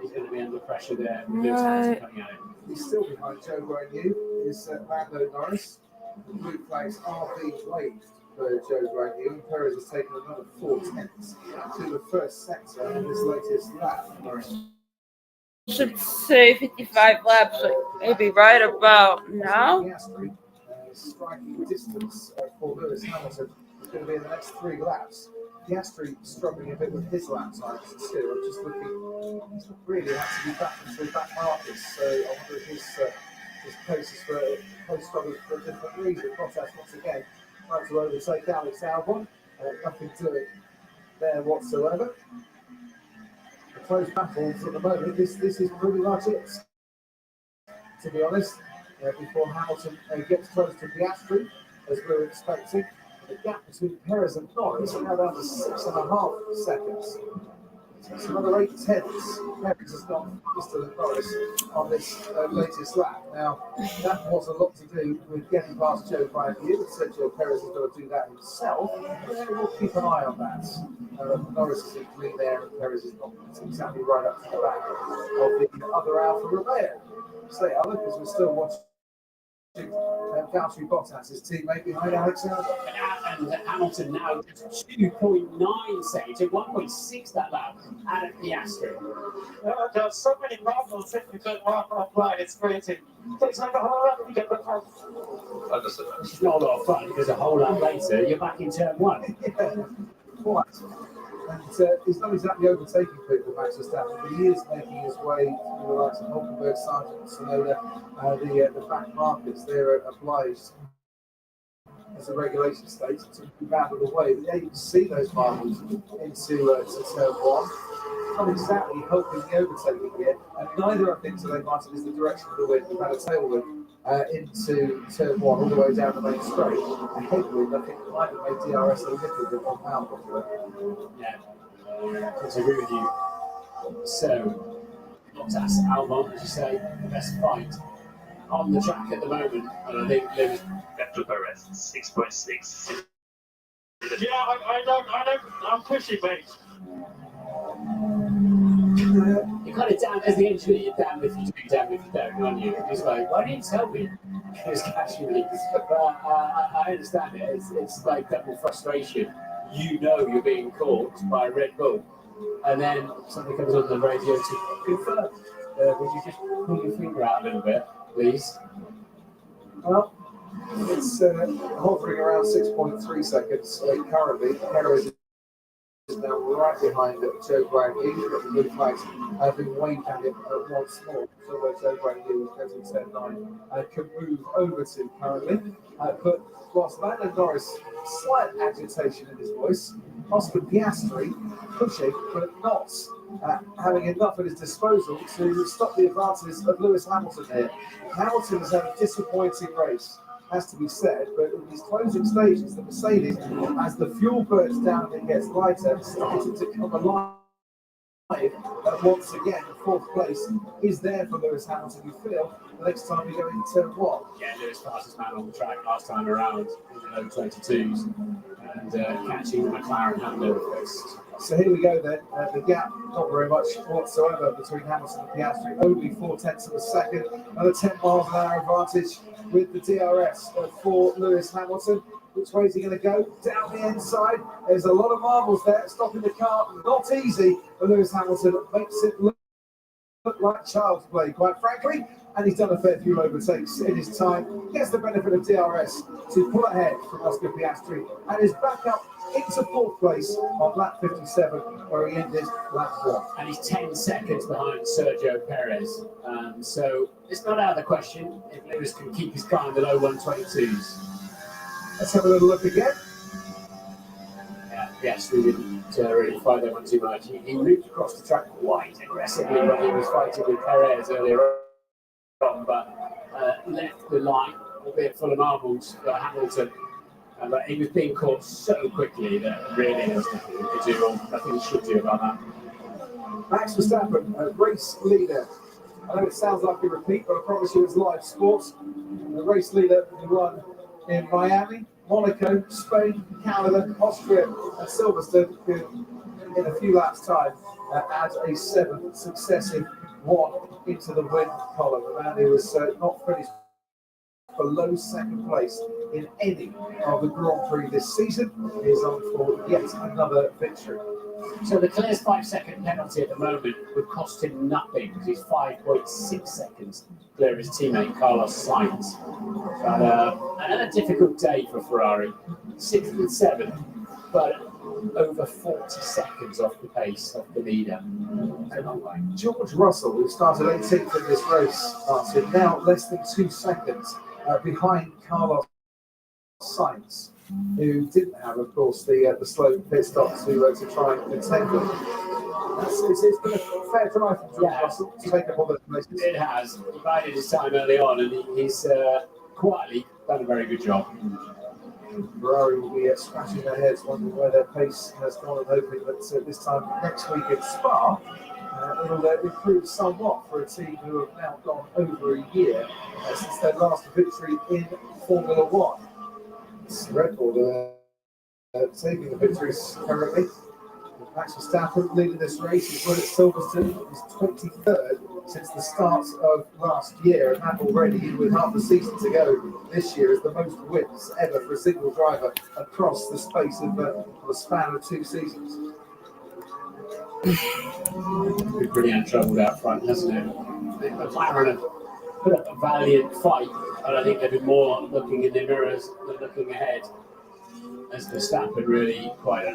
He's going to be under pressure there with those hands coming at him. He's still behind Joe Guan Yu, is Lando Norris. The blue flags are being waved for Joe Guan Yu, and Perez has taken another 4 tenths to the first sector in this latest lap. Norris Should say 55 laps, like maybe right about now. Piastri, striking distance for Lewis Hamilton is going to be in the next 3 laps. Piastri struggling a bit with his lap times still. I'm just looking, he's not really had to be battling through back markers, so I wonder if his pace is for struggles for a different reason. Bottas once again trying to overtake Alex Albon. Nothing doing there whatsoever. The close battles at the moment, this is pretty much it, to be honest. Before Hamilton gets close to Piastri, as we were expecting. The gap between Perez and Norris is now down to 6.5 seconds. It's another 8 tenths. Perez has gone faster than Norris on this latest lap. Now, that was a lot to do with getting past Joe Bryan here. It said Joe Perez is going to do that himself. We'll keep an eye on that. Norris is in clean there, and Perez is not exactly right up to the back of the other Alfa Romeo. Say other because we're still watching Valtteri Bottas' teammate behind Alexander. And Hamilton now 2.9 seconds, 1.6 that lap, and at Piastri. There are so many marbles if you don't walk offline, it's crazy. It takes like a whole lap to get the car. Understood. Which is not a lot of fun because a whole lap later, you're back in turn 1. Yeah, quite. And he's not exactly overtaking people, Max Verstappen, but he is making his way through the likes of Hulkenberg, Sargent, Tsunoda, the back markets. They're obliged, as the regulation states, to move out of the way. But yeah, you can see those markets into turn 1. Not exactly helping the overtaking yet, and neither, I think, today, Martin, is the direction of the wind. We've had a tailwind into turn 1 all the way down the main straight. A headwind, I think, might have made DRS a little bit more powerful. Yeah, I agree with you. So, Bottas, Albon, as you say, the best fight on the track at the moment. And I think Lewis. Left to Perez, 6.6. Yeah, I don't, I'm pushing, mate. You're kind of damned, as the engineer, you're damned if you do, damned if you don't, aren't you? It's like, why didn't you tell me? It's casually. But I understand it. It's like double frustration. You know you're being caught by Red Bull. And then somebody comes on the radio to confirm. Would you just pull your finger out a little bit, please? Well, it's hovering around 6.3 seconds currently. Perez is now right behind Joe Bryan. He's got the blue flags been waved at him once more. So Joe Bryan was going to turn 9 can move over to currently. But whilst Lando Norris, slight agitation in his voice, Oscar Piastri pushing, but not having enough at his disposal to stop the advances of Lewis Hamilton here. Hamilton has had a disappointing race, has to be said, but in these closing stages, the Mercedes, as the fuel burns down and it gets lighter, starting to come alive. Once again, the 4th place is there for Lewis Hamilton, you feel, the next time we go into turn 1. Yeah, Lewis fastest man on the track last time around in the low 22s, and catching the McLaren Honda first. So here we go then. The gap, not very much whatsoever between Hamilton and Piastri, only 4 tenths of a second, another 10 miles an hour advantage with the DRS for Lewis Hamilton. Which way is he going to go? Down the inside. There's a lot of marbles there, stopping the car. Not easy, but Lewis Hamilton makes it look like child's play, quite frankly. And he's done a fair few overtakes in his time. Gets the benefit of DRS to pull ahead from Oscar Piastri and is back up into 4th place on lap 57, where he ended lap 1. And he's 10 seconds behind Sergio Perez. So it's not out of the question if Lewis can keep his car in the low 122s. Let's have a little look again. Yeah, yes, we didn't really fight that one too much. He moved across the track quite aggressively when he was fighting with Perez earlier on, but left the line, albeit full of marbles for Hamilton. But he was being caught so quickly that really there's nothing he could do, or nothing he should do about that. Max Verstappen, race leader. I know it sounds like a repeat, but I promise you it's live sports. The race leader who won in Miami, Monaco, Spain, Canada, Austria, and Silverstone, who in a few laps' time adds a 7th successive one into the win column. The man who was not finished below 2nd place in any of the Grand Prix this season is on for yet another victory. So the Leclerc's 5-second penalty at the moment would cost him nothing because he's 5.6 seconds clear his teammate Carlos Sainz. But another difficult day for Ferrari, 6th and 7th, but over 40 seconds off the pace of the leader. George Russell, who started 18th in this race, Martin, now less than 2 seconds behind Carlos Sainz, who didn't have, of course, the slow pit stop to try and contend with. It's been a fair drive from George Russell to take up all those places. It has. He bided his time early on, and he's quietly done a very good job. Ferrari will be scratching their heads, wondering where their pace has gone, and hoping that this time next week in Spa, it'll improve somewhat for a team who have now gone over a year since their last victory in Formula One. It's Red Bull taking the victories currently. Max Verstappen leading this race. He's won at Silverstone. He's 23rd since the start of last year, and that already, with half a season to go this year, is the most wins ever for a single driver across the space of the span of 2 seasons. Been pretty untroubled out front, hasn't it? The McLaren have put up a valiant fight, and I think they've been more looking in the mirrors than looking ahead, as Verstappen really quite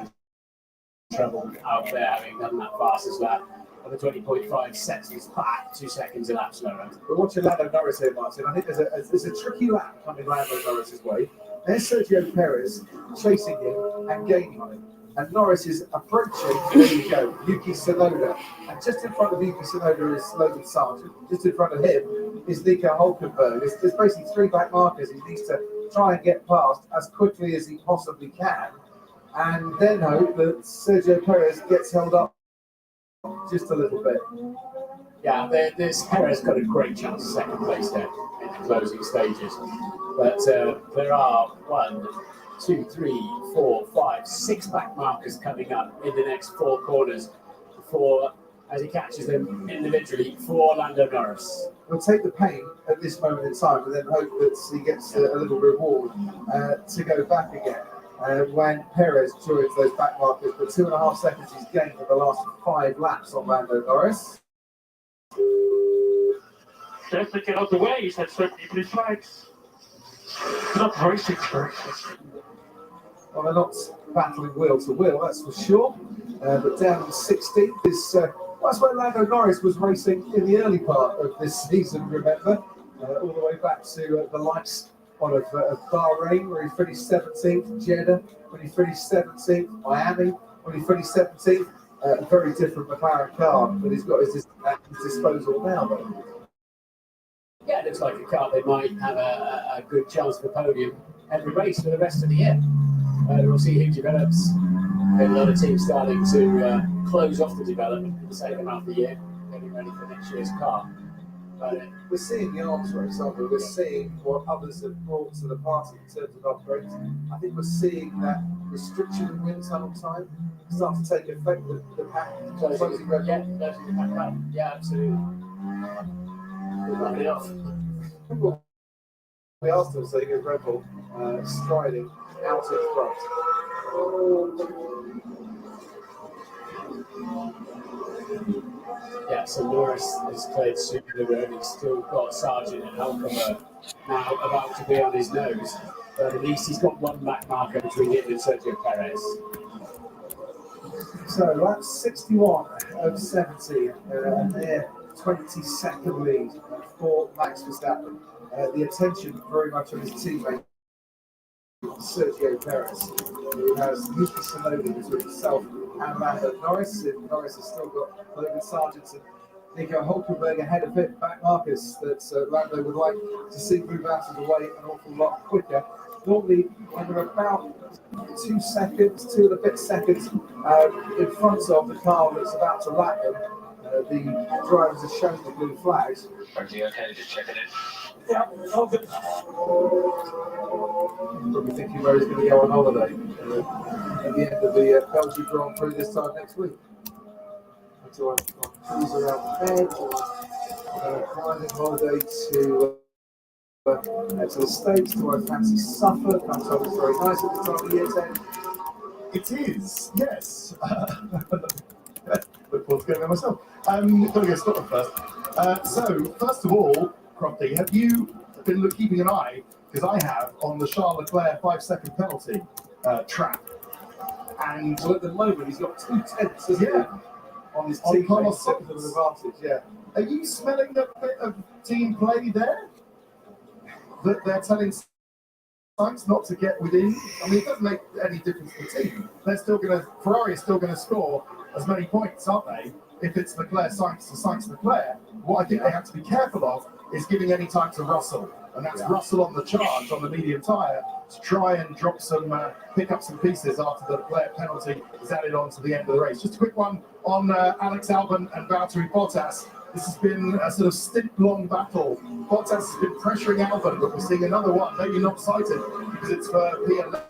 untroubled out there, having done that fastest lap of the 20.5 seconds back, 2 seconds a lap slower. We're watching Lando Norris here, Martin. I think there's a tricky lap coming Lando Norris's way. There's Sergio Perez chasing him and gaining on him. And Norris is approaching, there you go, Yuki Tsunoda. And just in front of Yuki Tsunoda is Logan Sargent. Just in front of him is Nico Hülkenberg. There's basically 3 back markers he needs to try and get past as quickly as he possibly can. And then hope that Sergio Perez gets held up just a little bit. Yeah, this Perez got a great chance of second place there in the closing stages. But there are 1, 2, 3, 4, 5, 6 back markers coming up in the next 4 corners before, as he catches them individually, for Lando Norris. We'll take the pain at this moment in time and then hope that he gets a little reward to go back again. When Perez joins those back markers, but 2.5 seconds he's gained for the last 5 laps on Lando Norris. Just to get out of the way, he said certainly blue flags. Not racing first. Well, they're not battling wheel to wheel, that's for sure. But down in 16th is that's where Lando Norris was racing in the early part of this season, remember? All the way back to the likes of Bahrain, where he finished 17th, Jeddah, when he finished 17th, Miami, when he finished 17th. A very different McLaren car that he's got at his disposal now, though. Yeah, it looks like a car they might have a good chance for podium every race for the rest of the year. We'll see who develops. A lot of teams starting to close off the development in the second half of the year, getting ready for next year's car. But we're seeing the arms race, aren't we? We're seeing what others have brought to the party in terms of upgrades. I think we're seeing that restriction of wind tunnel time start to take effect. The pack closing red. Yeah, closing the pack up. Yeah, absolutely. We're off. We are still seeing a Red Bull striding out in front. Yeah, so Norris has cleared super the road. He's still got Sargent and Hülkenberg now about to be on his nose. But at least he's got 1 back marker between him and Sergio Perez. So that's 61 of 70, and their 20-second lead for Max Verstappen. The attention very much on his teammate Sergio Perez, who has Yuki Tsunoda between himself and Lando Norris. And Norris has still got Logan Sargent and Nico Hülkenberg ahead of him, back markers that Lando would like to see move out of the way an awful lot quicker. Normally, when they're about 2 seconds, 2 and a bit seconds in front of the car that's about to lap them, the drivers are shown the blue flags. Okay, just checking it. Yeah, all good. Probably thinking where he's going to go on holiday at the end of the Belgian Grand Prix this time next week. Do I cruise around the bed? Flying holiday to the States? Do I fancy Suffolk? I'm told it's very nice at this time of year, Ted. It is, yes. Look forward to going there myself. Got to go to Scotland first. So, first of all, Crofty, have you been keeping an eye, because I have, on the Charles Leclerc 5-second penalty trap? And well, at the moment, he's got 2 tenths, isn't he? On his team Carlos of an advantage, yeah. Are you smelling a bit of team play there? That they're telling Sainz not to get within. I mean, it doesn't make any difference to the team. Ferrari is still going to score as many points, aren't they? If it's Leclerc, Sainz to Sainz, Leclerc. What I think they have to be careful of is giving any time to Russell. And that's Russell on the charge, on the medium tyre, to try and drop some, pick up some pieces after the Leclerc penalty is added on to the end of the race. Just a quick one on Alex Albon and Valtteri Bottas. This has been a sort of stint-long battle. Bottas has been pressuring Albon, but we're seeing another one, maybe not cited, because it's for P11.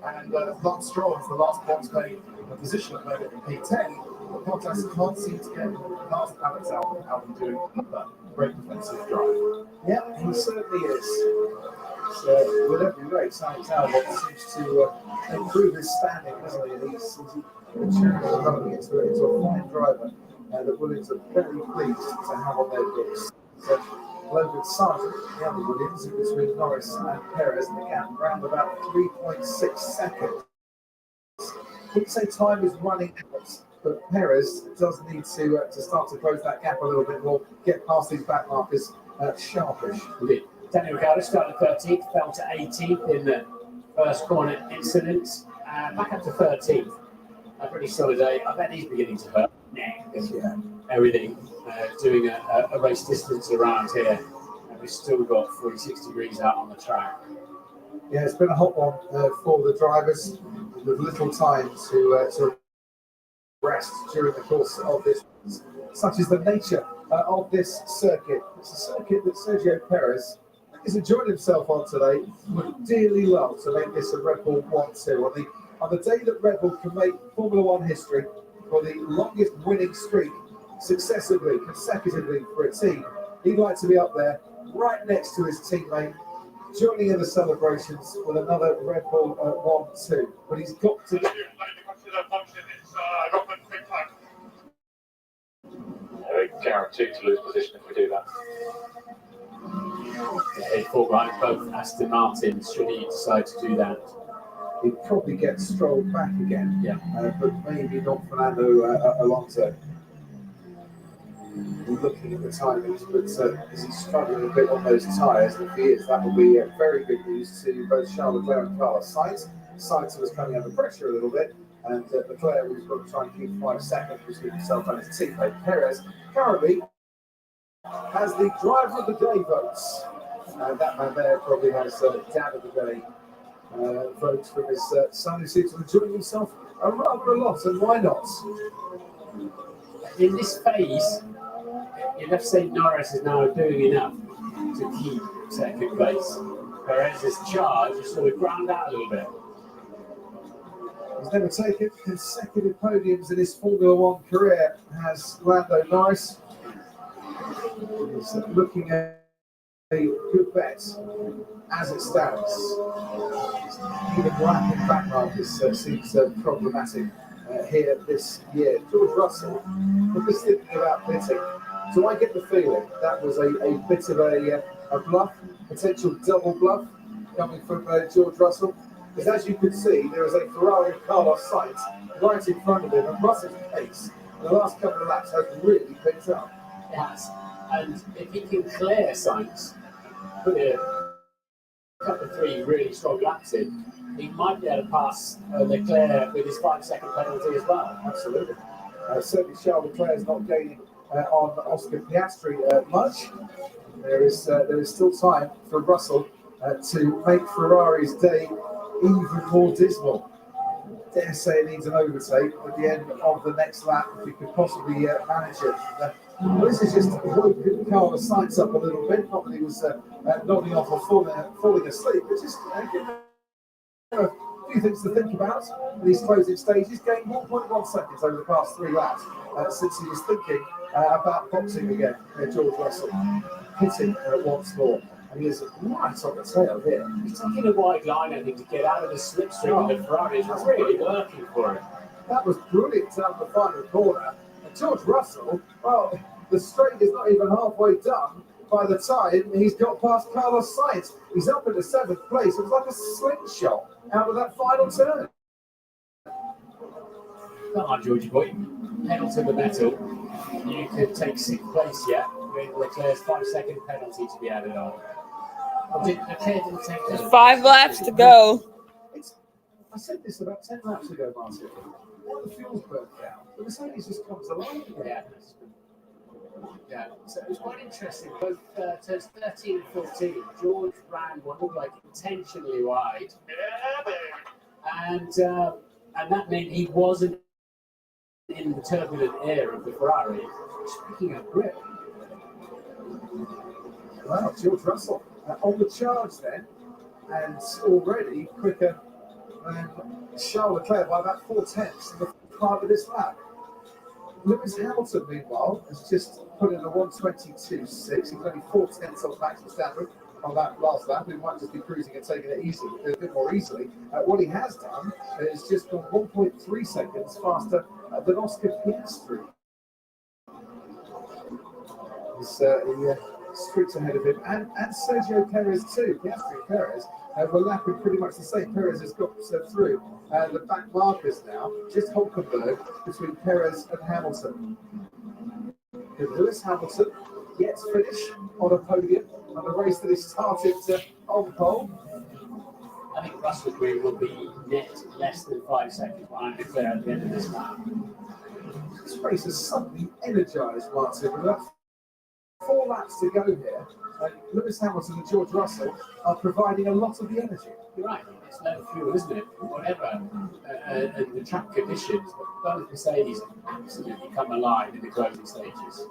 And Lance Stroll is the last box play position at the moment in P10. But Bottas can't seem to get past Alex Albon doing another great defensive drive. Yeah, he certainly is. So with every race, Alex Albon seems to improve his standing, doesn't he? And he's maturing and developing into a fine driver that Williams are very pleased to have on their books. So Logan Sargent, the other Williams, in between Norris and Perez, and the gap around about 3.6 seconds. I wouldn't say time is running out, but Perez does need to start to close that gap a little bit more, get past these back markers sharpish. Indeed. Daniel Ricciardo started 13th, fell to 18th in the first corner incident, back up to 13th. A pretty solid day. I bet he's beginning to hurt. Yeah. Everything, doing a race distance around here, and we've still got 46 degrees out on the track. Yeah, it's been a hot one for the drivers, with little time to rest during the course of this. Such is the nature of this circuit. It's a circuit that Sergio Perez has enjoyed himself on today. Would dearly love to make this a Red Bull 1-2 on the day that Red Bull can make Formula One history for the longest winning streak consecutively for a team. He'd like to be up there, right next to his teammate, joining in the celebrations with another Red Bull 1-2. But he's got to. We're guaranteed to lose position if we do that. Head full right, both Aston Martins, should he decide to do that. He'd probably get strolled back again, but maybe not Fernando Alonso. Looking at the timings, but is he struggling a bit on those tyres? If he is, that will be very good news to both Charles Leclerc and Carlos Sainz. Sainz was coming under pressure a little bit, and Leclerc was going to try and keep 5 seconds between himself and his teammate Perez. Currently has the driver of the day votes. That man there probably has dad of the day votes from his son, who seems to be enjoying himself rather a lot, and why not? In this phase, you'd have to say Norris is now doing enough to keep second place. Perez's charge is sort of ground out a little bit. He's never taken consecutive podiums in his Formula One career, has Lando Norris. He's looking at a good bet as it stands. Even lapping back markers seems problematic here this year. George Russell, I'm just thinking about pitting. So I get the feeling that was a bit of a bluff, potential double bluff coming from George Russell. Because as you can see, there is a Ferrari of Carlos Sainz right in front of him, and Russell's pace in the last couple of laps has really picked up. It has. And if he can clear Sainz, put a couple of 3 really strong laps in, he might be able to pass Leclerc with his 5-second penalty as well. Absolutely. Certainly Charles Leclerc is not gaining on Oscar Piastri much. There is still time for Russell to make Ferrari's day even more dismal. Dare say it needs an overtake at the end of the next lap if he could possibly manage it. This is just woken Carlos Sainz up a little bit. Not that he was nodding off or falling asleep, but just a few things to think about in these closing stages. Gained 1.1 seconds over the past 3 laps since he was thinking about boxing again. George Russell hitting once more. And he is right on the tail here. He's taking a wide line, I think, to get out of the slipstream of the Ferrari. It's really working for him. That was brilliant down the final corner. And George Russell, well, the straight is not even halfway done by the time he's got past Carlos Sainz. He's up into 7th place. It was like a slingshot out of that final turn. Come on, Georgie boy. Pedal to the metal. You could take 6th place yet with Leclerc's 5-second penalty to be added on. There's 5 laps to go. I said this about 10 laps ago, Martin. When the fuel's burnt down, the Mercedes just comes alive again. Yeah, so it was quite interesting. Both turns 13 and 14, George ran what looked like intentionally wide, and that meant he wasn't in the turbulent air of the Ferrari, just picking up grip. Wow, George Russell on the charge then, and already quicker than Charles Leclerc by about 4/10 in the part of this lap. Lewis Hamilton, meanwhile, has just put in a 1:22.6. He's only 4/10 off Max Verstappen on that last lap. He might just be cruising and taking it easy, a bit more easily. What he has done is just gone 1.3 seconds faster than Oscar Piastri. He streaks ahead of him, and Sergio Perez too. Piastri and Perez were lapping pretty much the same. Perez has got through the back markers now, just Hulkenberg between Perez and Hamilton. Lewis Hamilton yet to finish on a podium on the race that he started on pole. I think Russell will be net less than 5 seconds behind Leclerc at the end of this lap. This race has suddenly energised Martin. With about 4 laps to go here, and Lewis Hamilton and George Russell are providing a lot of the energy. You're right, it's low fuel, isn't it? Whatever the track conditions, both Mercedes absolutely come alive in the closing stages.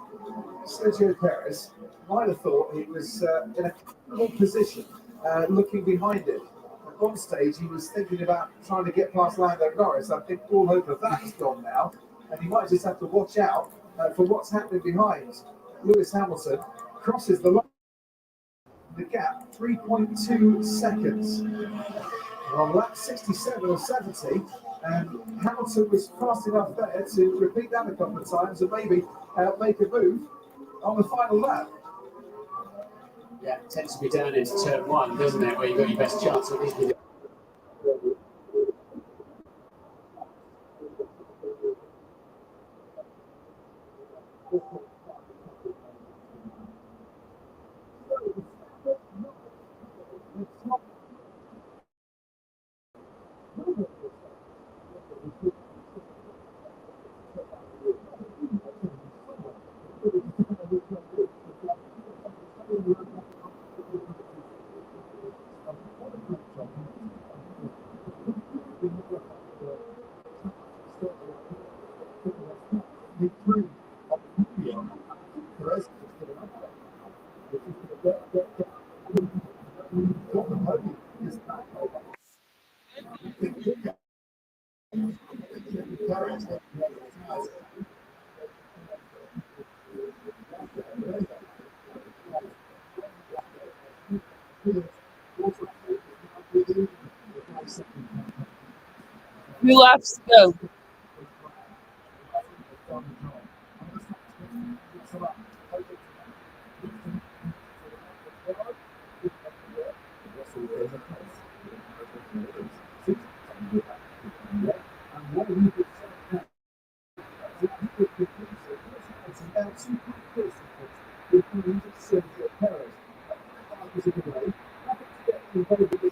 Sergio Perez might have thought he was in a comfortable position looking behind him. At one stage, he was thinking about trying to get past Lando Norris. I think all hope of that is gone now, and he might just have to watch out for what's happening behind. Lewis Hamilton crosses the line. The gap, 3.2 seconds. On lap 67 or 70, and Hamilton was fast enough there to repeat that a couple of times and maybe make a move on the final lap. Yeah, it tends to be down into turn 1, doesn't it, where you've got your best chance of this. Few laps to go.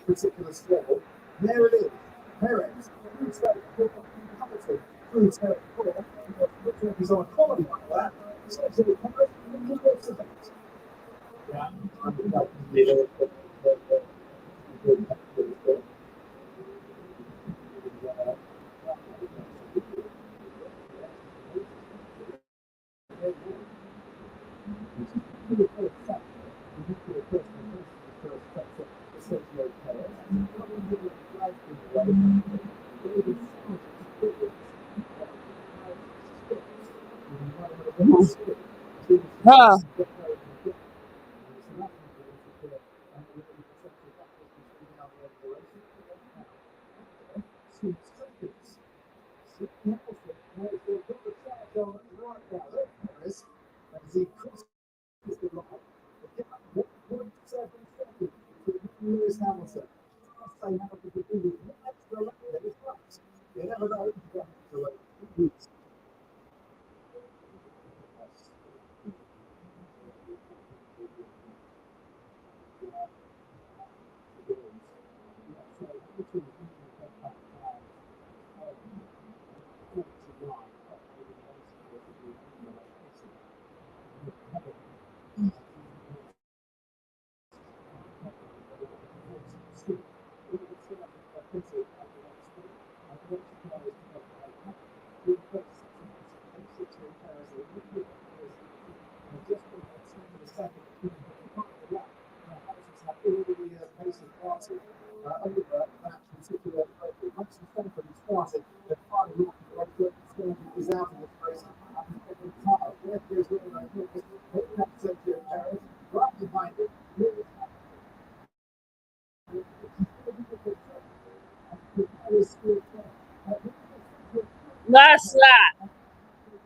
Particular score. There it is. Perez. He's on a quality like that. Huh. Lewis Hamilton. You never know. over that particular record. Max Verstappen started the final lap of the record, is out of this race. There is Lando Norris, hitting up Sergio Perez, right behind him. Last lap.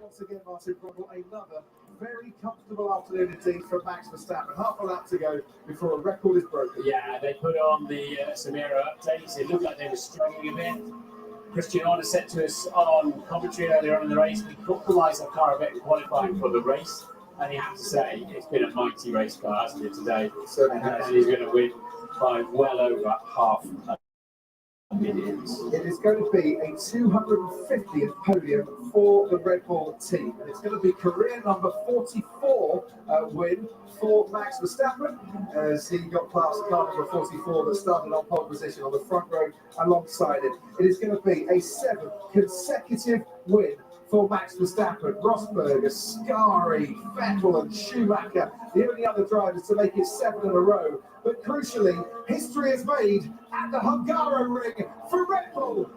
Once again, Martin Brundle, another very comfortable afternoon indeed for Max Verstappen. Half a lap to go before a record is broken. Yeah, they put on the Samira updates. It looked like they were struggling a bit. Christian Horner said to us on commentary earlier on in the race, we compromised our car a bit in qualifying for the race. And you have to say, it's been a mighty race car, hasn't it, today? Certainly has. And he's going to win by well over half a million. It is going to be a 250th podium for the Red Bull team. And it's going to be career number 44 win for Max Verstappen as he got past car number 44 that started on pole position on the front row alongside him. It is going to be a 7th consecutive win for Max Verstappen. Rosberg, Ascari, Vettel and Schumacher, the only other drivers to make it 7 in a row. But crucially, history is made at the Hungarian ring for Red Bull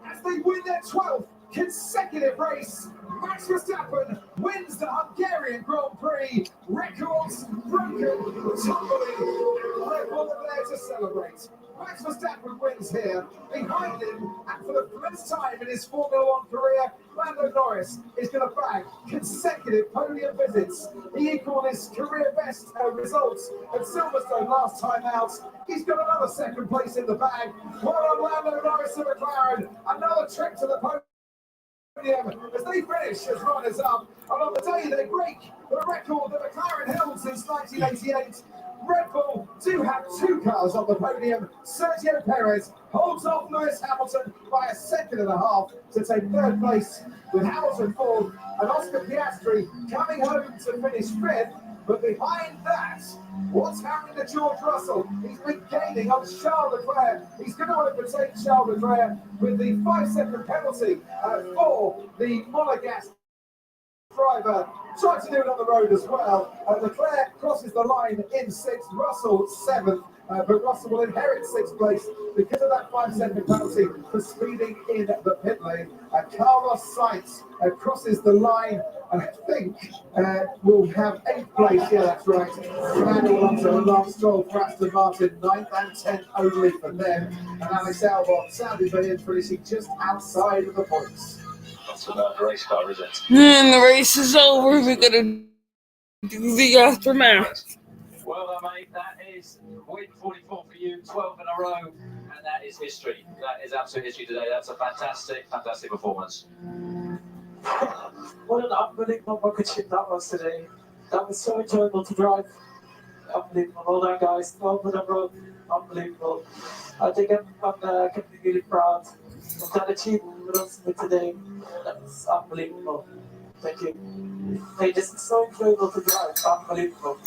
as they win their 12th consecutive race. Max Verstappen wins the Hungarian Grand Prix. Records broken, tumbling. Red Bull are there to celebrate. Max Verstappen wins here. Behind him, and for the first time in his Formula One career, Lando Norris is going to bag consecutive podium visits. He equalled his career best results at Silverstone last time out. He's got another second place in the bag. Well on Lando Norris and McLaren. Another trip to the podium as they finish as runners-up. And on the day they break the record that McLaren held since 1988. Red Bull do have 2 cars on the podium. Sergio Perez holds off Lewis Hamilton by a second and a half to take 3rd place, with Hamilton 4th and Oscar Piastri coming home to finish 5th. But behind that, what's happening to George Russell? He's been gaining on Charles Leclerc. He's going to want to protect Charles Leclerc with the 5-second penalty for the Monegasque driver. Tried to do it on the road as well. Leclerc crosses the line in 6th, Russell 7th, but Russell will inherit 6th place because of that 5-second penalty for speeding in the pit lane. Carlos Sainz crosses the line, and I think we'll have 8th place. Yeah, that's right. Fernando Alonso and Lance Stroll for Aston Martin, 9th and 10th only for them. And Alex Albon, Sandy Villiers finishing just outside of the points. That's about the race car, is it? And the race is over. We're gonna do the aftermath. Well done, mate. That is win 44 for you, 12 in a row, and that is history. That is absolute history today. That's a fantastic, fantastic performance. What an unbelievable rocket ship that was today. That was so enjoyable to drive. Unbelievable. Well done, guys. 12 in a row. Unbelievable. I think I'm completely proud of that achievement with today. That's unbelievable. Thank you. Hey, this is so enjoyable to drive. Unbelievable.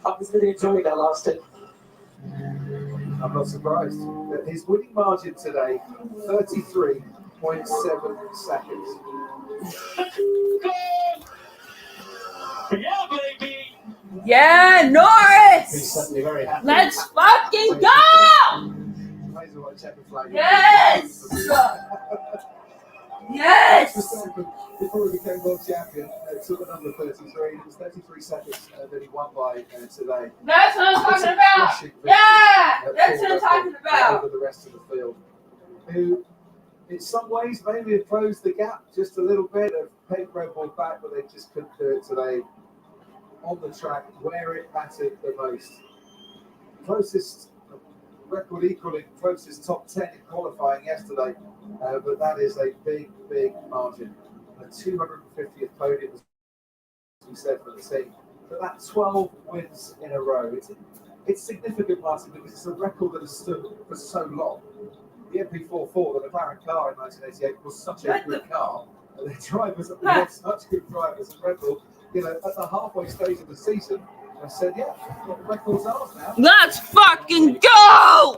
I was really enjoying that last day. I'm not surprised. His winning margin today, 33.7 seconds. Yeah, baby! Yeah, Norris! He's certainly very happy. Let's fucking go! Might as well check the flag. Yes! Yes! Before he became world champion, took the number 33. It was 33 seconds that he won by today. That's what I'm talking about! Yeah! That's what I'm talking about! Over the rest of the field. Who, in some ways, maybe have closed the gap just a little bit, of paid Red Bull back, but they just couldn't do it today on the track where it mattered the most. Closest record equaling closest top 10 in qualifying yesterday, but that is a big, big margin. A 250th podium, as we said, for the team. But that 12 wins in a row, it's significant, Martin, because it's a record that has stood for so long. The MP44, the McLaren car in 1988, was such a good car. The drivers were such good drivers, and Red Bull, you know, at the halfway stage of the season, I said, yeah, the record's ours now. Let's fucking go!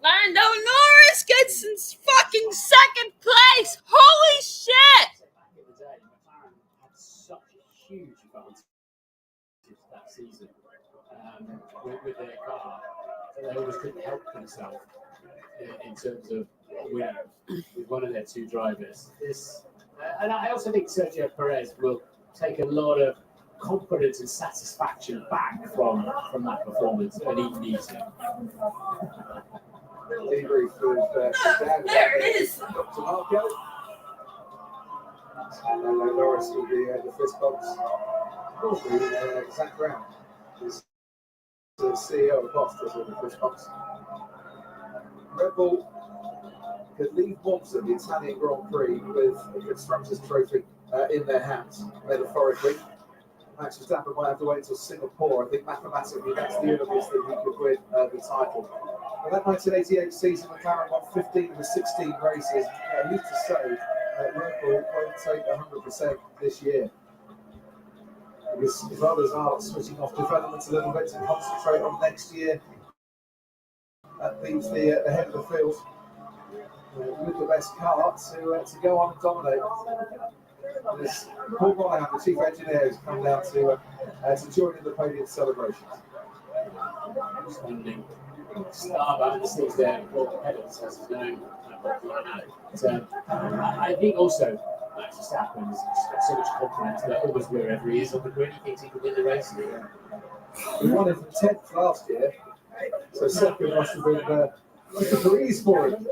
Lando Norris gets in fucking 2nd place! Holy shit! Back in the day, McLaren had such a huge advantage that season. with their car that they always couldn't help themselves in terms of winning with one of their two drivers. And I also think Sergio Perez will take a lot of confidence and satisfaction back from that performance, and he needs it. Debrief with There it is. Dr. Marco. And Norris will be the fist bumps. Probably Zach Brown, who's the CEO of the boss, does all the fist bumps. Red Bull could leave Monza, the Italian Grand Prix, with a Constructors' Trophy in their hands, metaphorically. Max Verstappen might have to wait until Singapore. I think mathematically that's the earliest that he could win the title. In that 1988 season, McLaren won 15 of the 16 races. Who's to say Red Bull won't take 100% this year? Because if others are switching off development a little bit to concentrate on next year, that leaves the head of the field with the best car to go on and dominate. This Paul Monahan, the chief engineer, has come down to join in the podium celebrations. Starbuck sits there, Paul Pedals, as he's known. I think also Max Verstappen has got so much confidence that almost wherever he is on the grid, he thinks he can win the race. He won in 10th last year, so second must have been a breeze for him.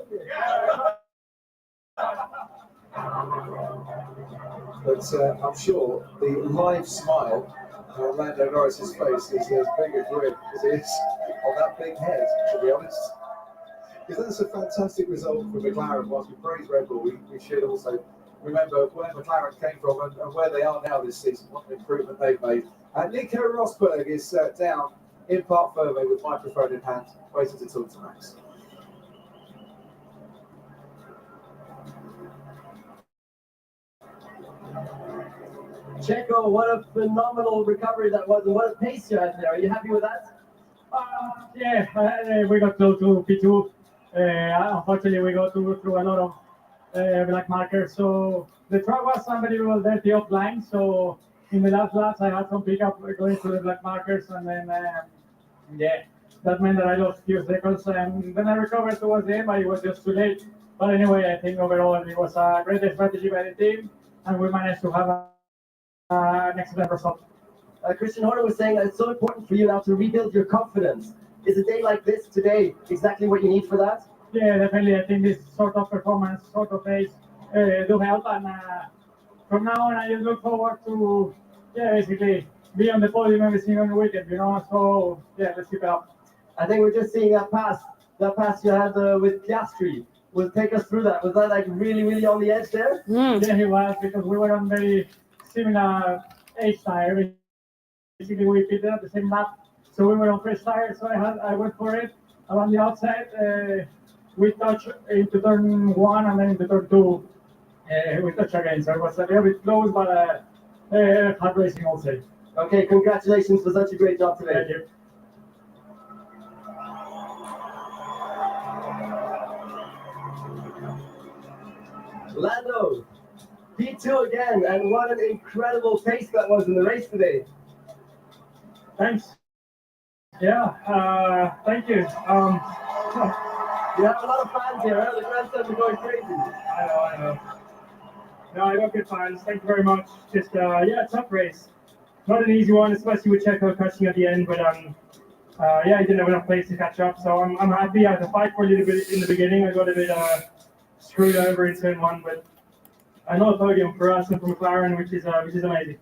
But I'm sure the live smile on Lando Norris's face is as big a grin as it is on that big head, to be honest. Because that's a fantastic result for McLaren. Whilst we praise Red Bull, we should also remember where McLaren came from and where they are now this season, what an improvement they've made. And Nico Rosberg is down in Parc Fermé with microphone in hand, waiting to talk to Max. Checo, what a phenomenal recovery that was, and what a pace you had there. Are you happy with that? Yeah, we got close to P2. Unfortunately, we got through a lot of black markers. So the track was unbelievable dirty offline. So in the last laps, I had some pickup going through the black markers, and then that meant that I lost a few seconds. And then I recovered towards the end, but it was just too late. But anyway, I think overall it was a great strategy by the team, and we managed to have an excellent result. Christian Horner was saying that it's so important for you now to rebuild your confidence. Is a day like this today exactly what you need for that? Yeah, definitely. I think this sort of performance, sort of pace do help. And from now on, I just look forward to, basically be on the podium every single weekend, So, let's keep it up. I think we're just seeing that pass you had with Piastri. Will take us through that. Was that like really, really on the edge there? Yeah, he was, because we were on very similar age tire. Basically, we pitted at the same lap, so we were on fresh tires. So I went for it around the outside. We touched into turn 1 and then into turn 2. We touched again, so it was a little bit close, but hard racing also. Okay, congratulations for such a great job today. Thank you. Lando, P2 again, and what an incredible pace that was in the race today. Thanks. Yeah, thank you. You have a lot of fans here, huh? The grandstands are going crazy. I know. No, I got good fans. Thank you very much. Just, tough race. Not an easy one, especially with Checo catching at the end, but he didn't have enough pace to catch up. So I'm happy. I had to fight for a little bit in the beginning. I got a bit screwed over in turn 1, but another podium for us and for McLaren, which is amazing.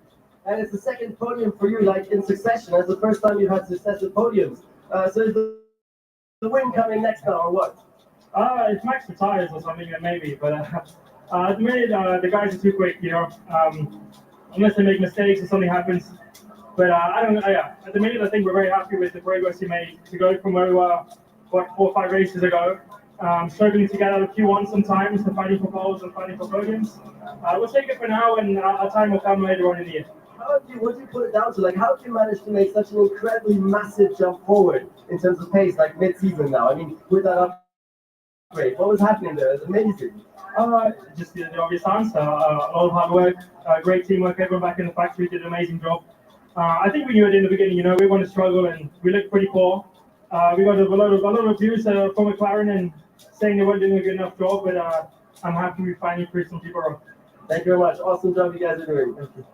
And it's the second podium for you, like in succession. That's the first time you've had successive podiums. So is the win coming next now, or what? If Max retires or something, then maybe. But at the minute, the guys are too quick, unless they make mistakes or something happens. But I don't know. At the minute, I think we're very happy with the progress he made to go from where we were, 4 or 5 races ago. Struggling to get out of Q1 sometimes, to fighting for poles and fighting for podiums. We'll take it for now, and our time will come later on in the year. What do you put it down to? Like, how do you manage to make such an incredibly massive jump forward in terms of pace, like mid-season now? I mean, with that upgrade, what was happening there? It's amazing. Just the obvious answer. A lot of hard work, great teamwork. Everyone back in the factory did an amazing job. I think we knew it in the beginning. We were going to struggle, and we looked pretty poor. We got a lot of reviews from McLaren and saying they weren't doing a good enough job, but I'm happy we finally proved some people wrong. Thank you very much. Awesome job you guys are doing. Thank you.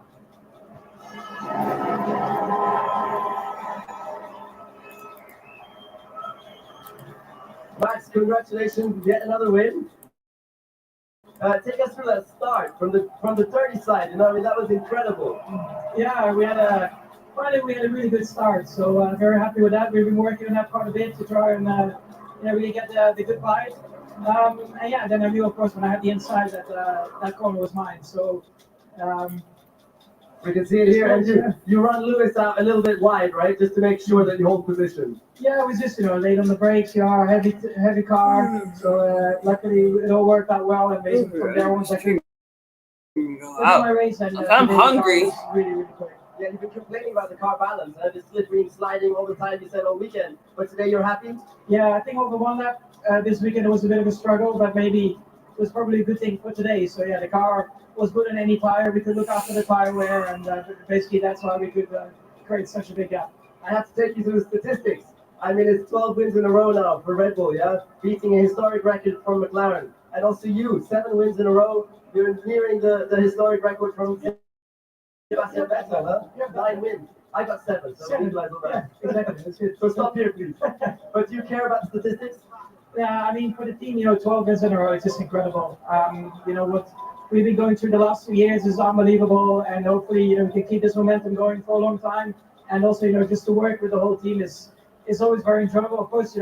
Max, congratulations! Yet another win. Take us through that start from the 30 side. I mean, that was incredible. Yeah, we had a really good start. So very happy with that. We've been working on that quite a bit to try and really get the good bite. And yeah, then I knew, of course, when I had the inside that that corner was mine. So we can see it here, and you run Lewis out a little bit wide, right, just to make sure that you hold position. Yeah, it was just late on the brakes. Heavy car. So luckily it all worked out well, and basically from there on, I could my race. And I'm hungry. Really, really quick. Yeah, you've been complaining about the car balance, the slippery and sliding all the time. You said all weekend, but today you're happy. Yeah, I think over one lap this weekend it was a bit of a struggle, but maybe it was probably a good thing for today. So yeah, the car was good on any tire. We could look after the tire wear, and basically that's why we could create such a big gap. I have to take you through the statistics. I mean, it's 12 wins in a row now for Red Bull, yeah? Beating a historic record from McLaren. And also you, 7 wins in a row. You're nearing the historic record from Sebastian Vettel, huh? Yeah. 9 wins. I got 7, so we realize all that. Yeah, exactly. So stop here, please. But do you care about the statistics? Yeah, I mean, for the team, 12 wins in a row, it's just incredible. What we've been going through the last 2 years is unbelievable, and hopefully, we can keep this momentum going for a long time. And also, just to work with the whole team is always very enjoyable. Of course,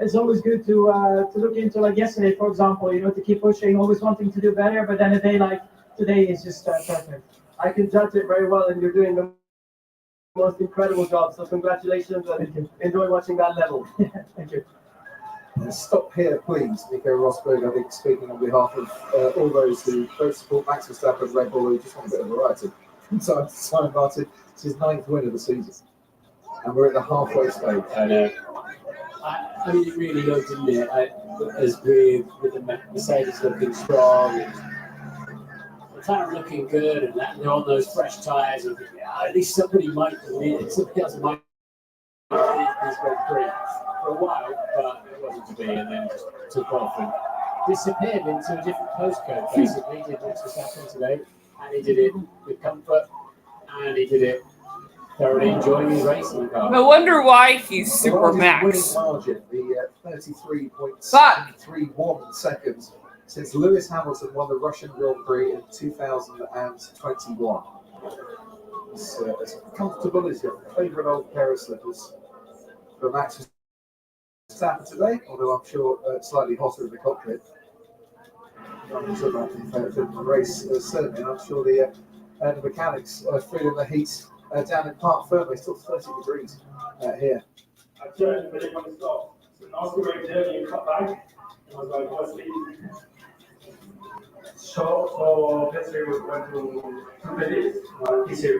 it's always good to look into, like yesterday, for example, to keep pushing, always wanting to do better. But then a day like today is just perfect. I can judge it very well, and you're doing the most incredible job. So congratulations, and enjoy watching that level. Thank you. Stop here, please. Nico Rosberg, I think, speaking on behalf of all those who both support Max Verstappen, Red Bull, who just want a bit of variety. So, Simon Martin, it's his 9th win of the season. And we're at the halfway stage. I know. I mean, it really looked, didn't it? As with the Mercedes looking strong, and the McLaren looking good, and they're on those fresh tyres. And at least somebody else might these Grand Prix for a while, but it wasn't to be, and then just took off and disappeared into a different postcode. Basically, did Max Verstappen today, and he did it with comfort, and he did it thoroughly enjoying his racing car. I wonder why he's super max. Winning margin, the 33.31 seconds since Lewis Hamilton won the Russian Grand Prix in 2021. It's as comfortable as your favourite old pair of slippers for Max Verstappen today, although I'm sure slightly hotter in the cockpit. I'm sure that the race certainly, and I'm sure the mechanics are feeling the heat down in Park Ferme. It's still 30 degrees here. I turned when it was stop. So now we're going to you cut back. I was like, what's the so let's say we're going to the list. Easier.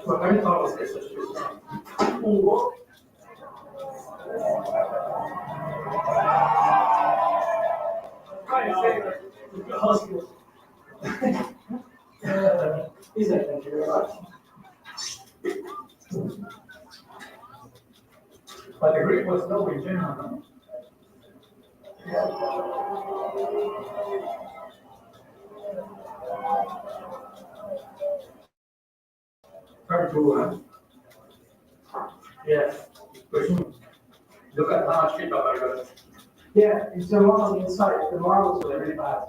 Well, I thought it was this. Is it? Thank you very much. But the grip was low in general. Very cool, huh? Yeah. Look at how much feedback I got. Yeah, it's the one on the inside. The marbles are really bad.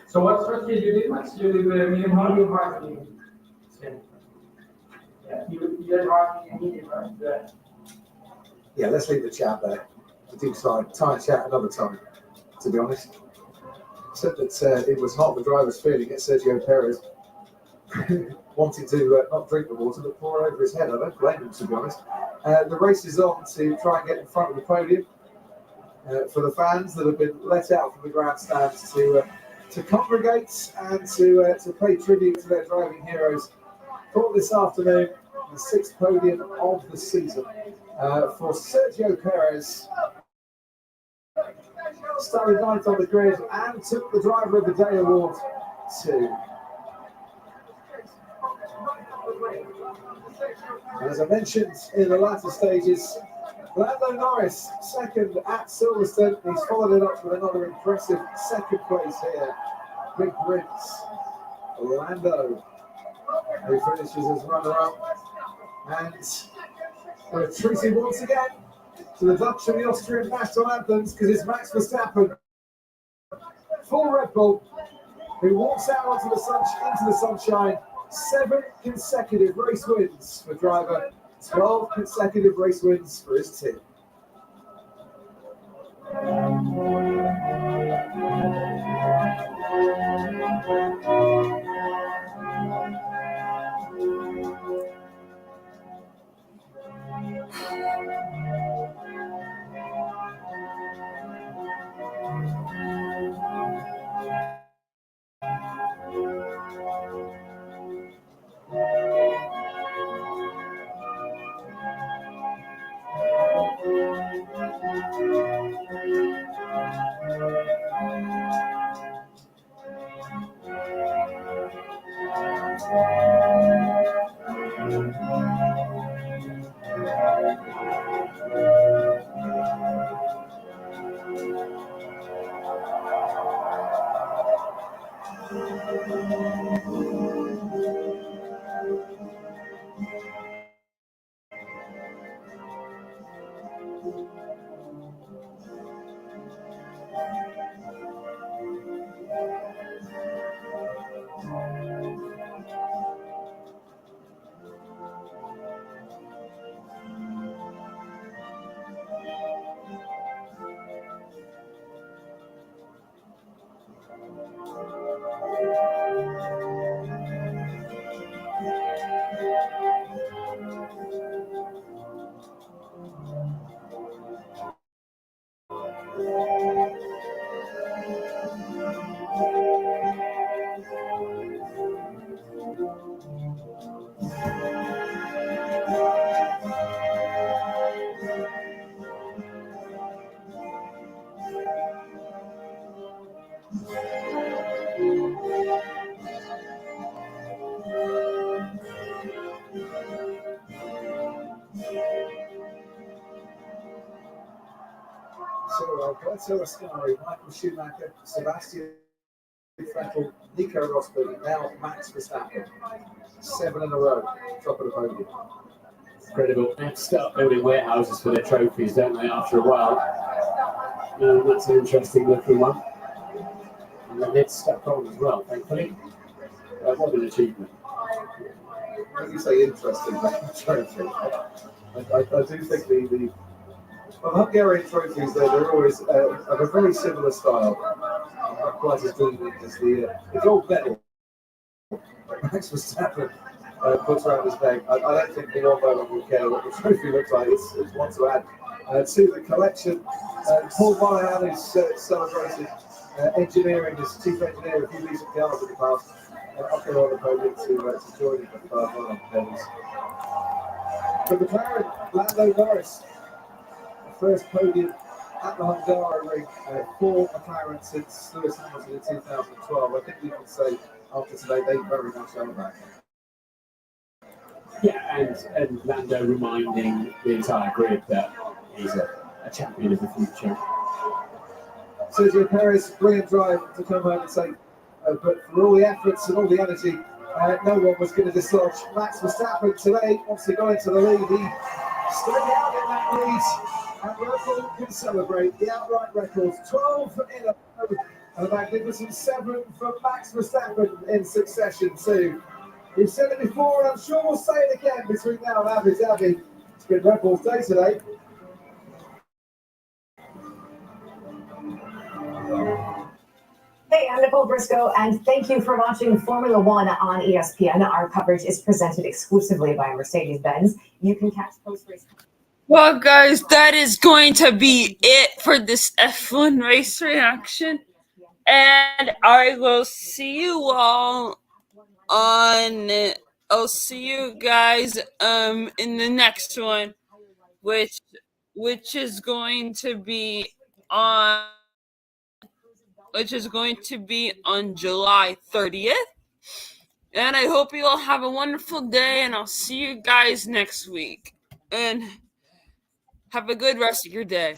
So what strategy you did, Max? You did medium hard, medium hard, medium. Yeah, you did hard, medium, right? Yeah. Yeah, let's leave the chat there. I do try and chat another time, to be honest. Said that it was not the driver's feeling at Sergio Perez wanting to not drink the water but pour it over his head. I don't blame him, to be honest. The race is on to try and get in front of the podium for the fans that have been let out from the grandstands to congregate and to pay tribute to their driving heroes for this afternoon, the 6th podium of the season for Sergio Perez. Started 9th on the grid and took the Driver of the Day award too. As I mentioned in the latter stages, Lando Norris, 2nd at Silverstone. He's followed it up with another impressive 2nd place here. Big wins. Lando, who finishes as runner-up. And we're treating once again to the Dutch and the Austrian national anthems, because it's Max Verstappen, full Red Bull, who walks out into the sunshine. 7 consecutive race wins for driver, 12 consecutive race wins for his team. So Alberto Ascari, Michael Schumacher, Sebastian Vettel, Nico Rosberg, and now Max Verstappen. 7 in a row, top of the podium. Incredible. They have to start building warehouses for their trophies, don't they, after a while? That's an interesting looking one. And the lid's stuck on as well, thankfully. What an achievement. When you say interesting, trophy, I do think the Hungarian trophies, they're always of a very similar style. Not quite as gloomy as the gold medal Max Verstappen puts around his neck. I don't think anyone will care what the trophy looks like. It's one to add to the collection. Paul Monahan, who's celebrated engineering as chief engineer of a few recent cars in the past, up there on the podium to join him at the Car For McLaren, Lando Norris, first podium at the Hungarian for McLaren since Lewis Hamilton in 2012. I think we can say after today they very much own that. Yeah, and Lando reminding the entire grid that he's a champion of the future. Sergio Perez, brilliant drive to come home and say, but for all the efforts and all the energy, no one was going to dislodge Max Verstappen today. Once he got into the lead, he stayed out in that lead, and Red Bull can celebrate the outright records. 12 in a row, and a magnificent 7 for Max Verstappen in succession too. We've said it before, and I'm sure we'll say it again between now and Abu Dhabi. It's been Red Bull's day today. Hey, I'm Nicole Briscoe, and thank you for watching Formula One on ESPN. Our coverage is presented exclusively by Mercedes-Benz. You can catch post-race. Well, guys, that is going to be it for this F1 race reaction. And I will see you all I'll see you guys in the next one, which is going to be on July 30th. And I hope you all have a wonderful day, and I'll see you guys next week. And have a good rest of your day.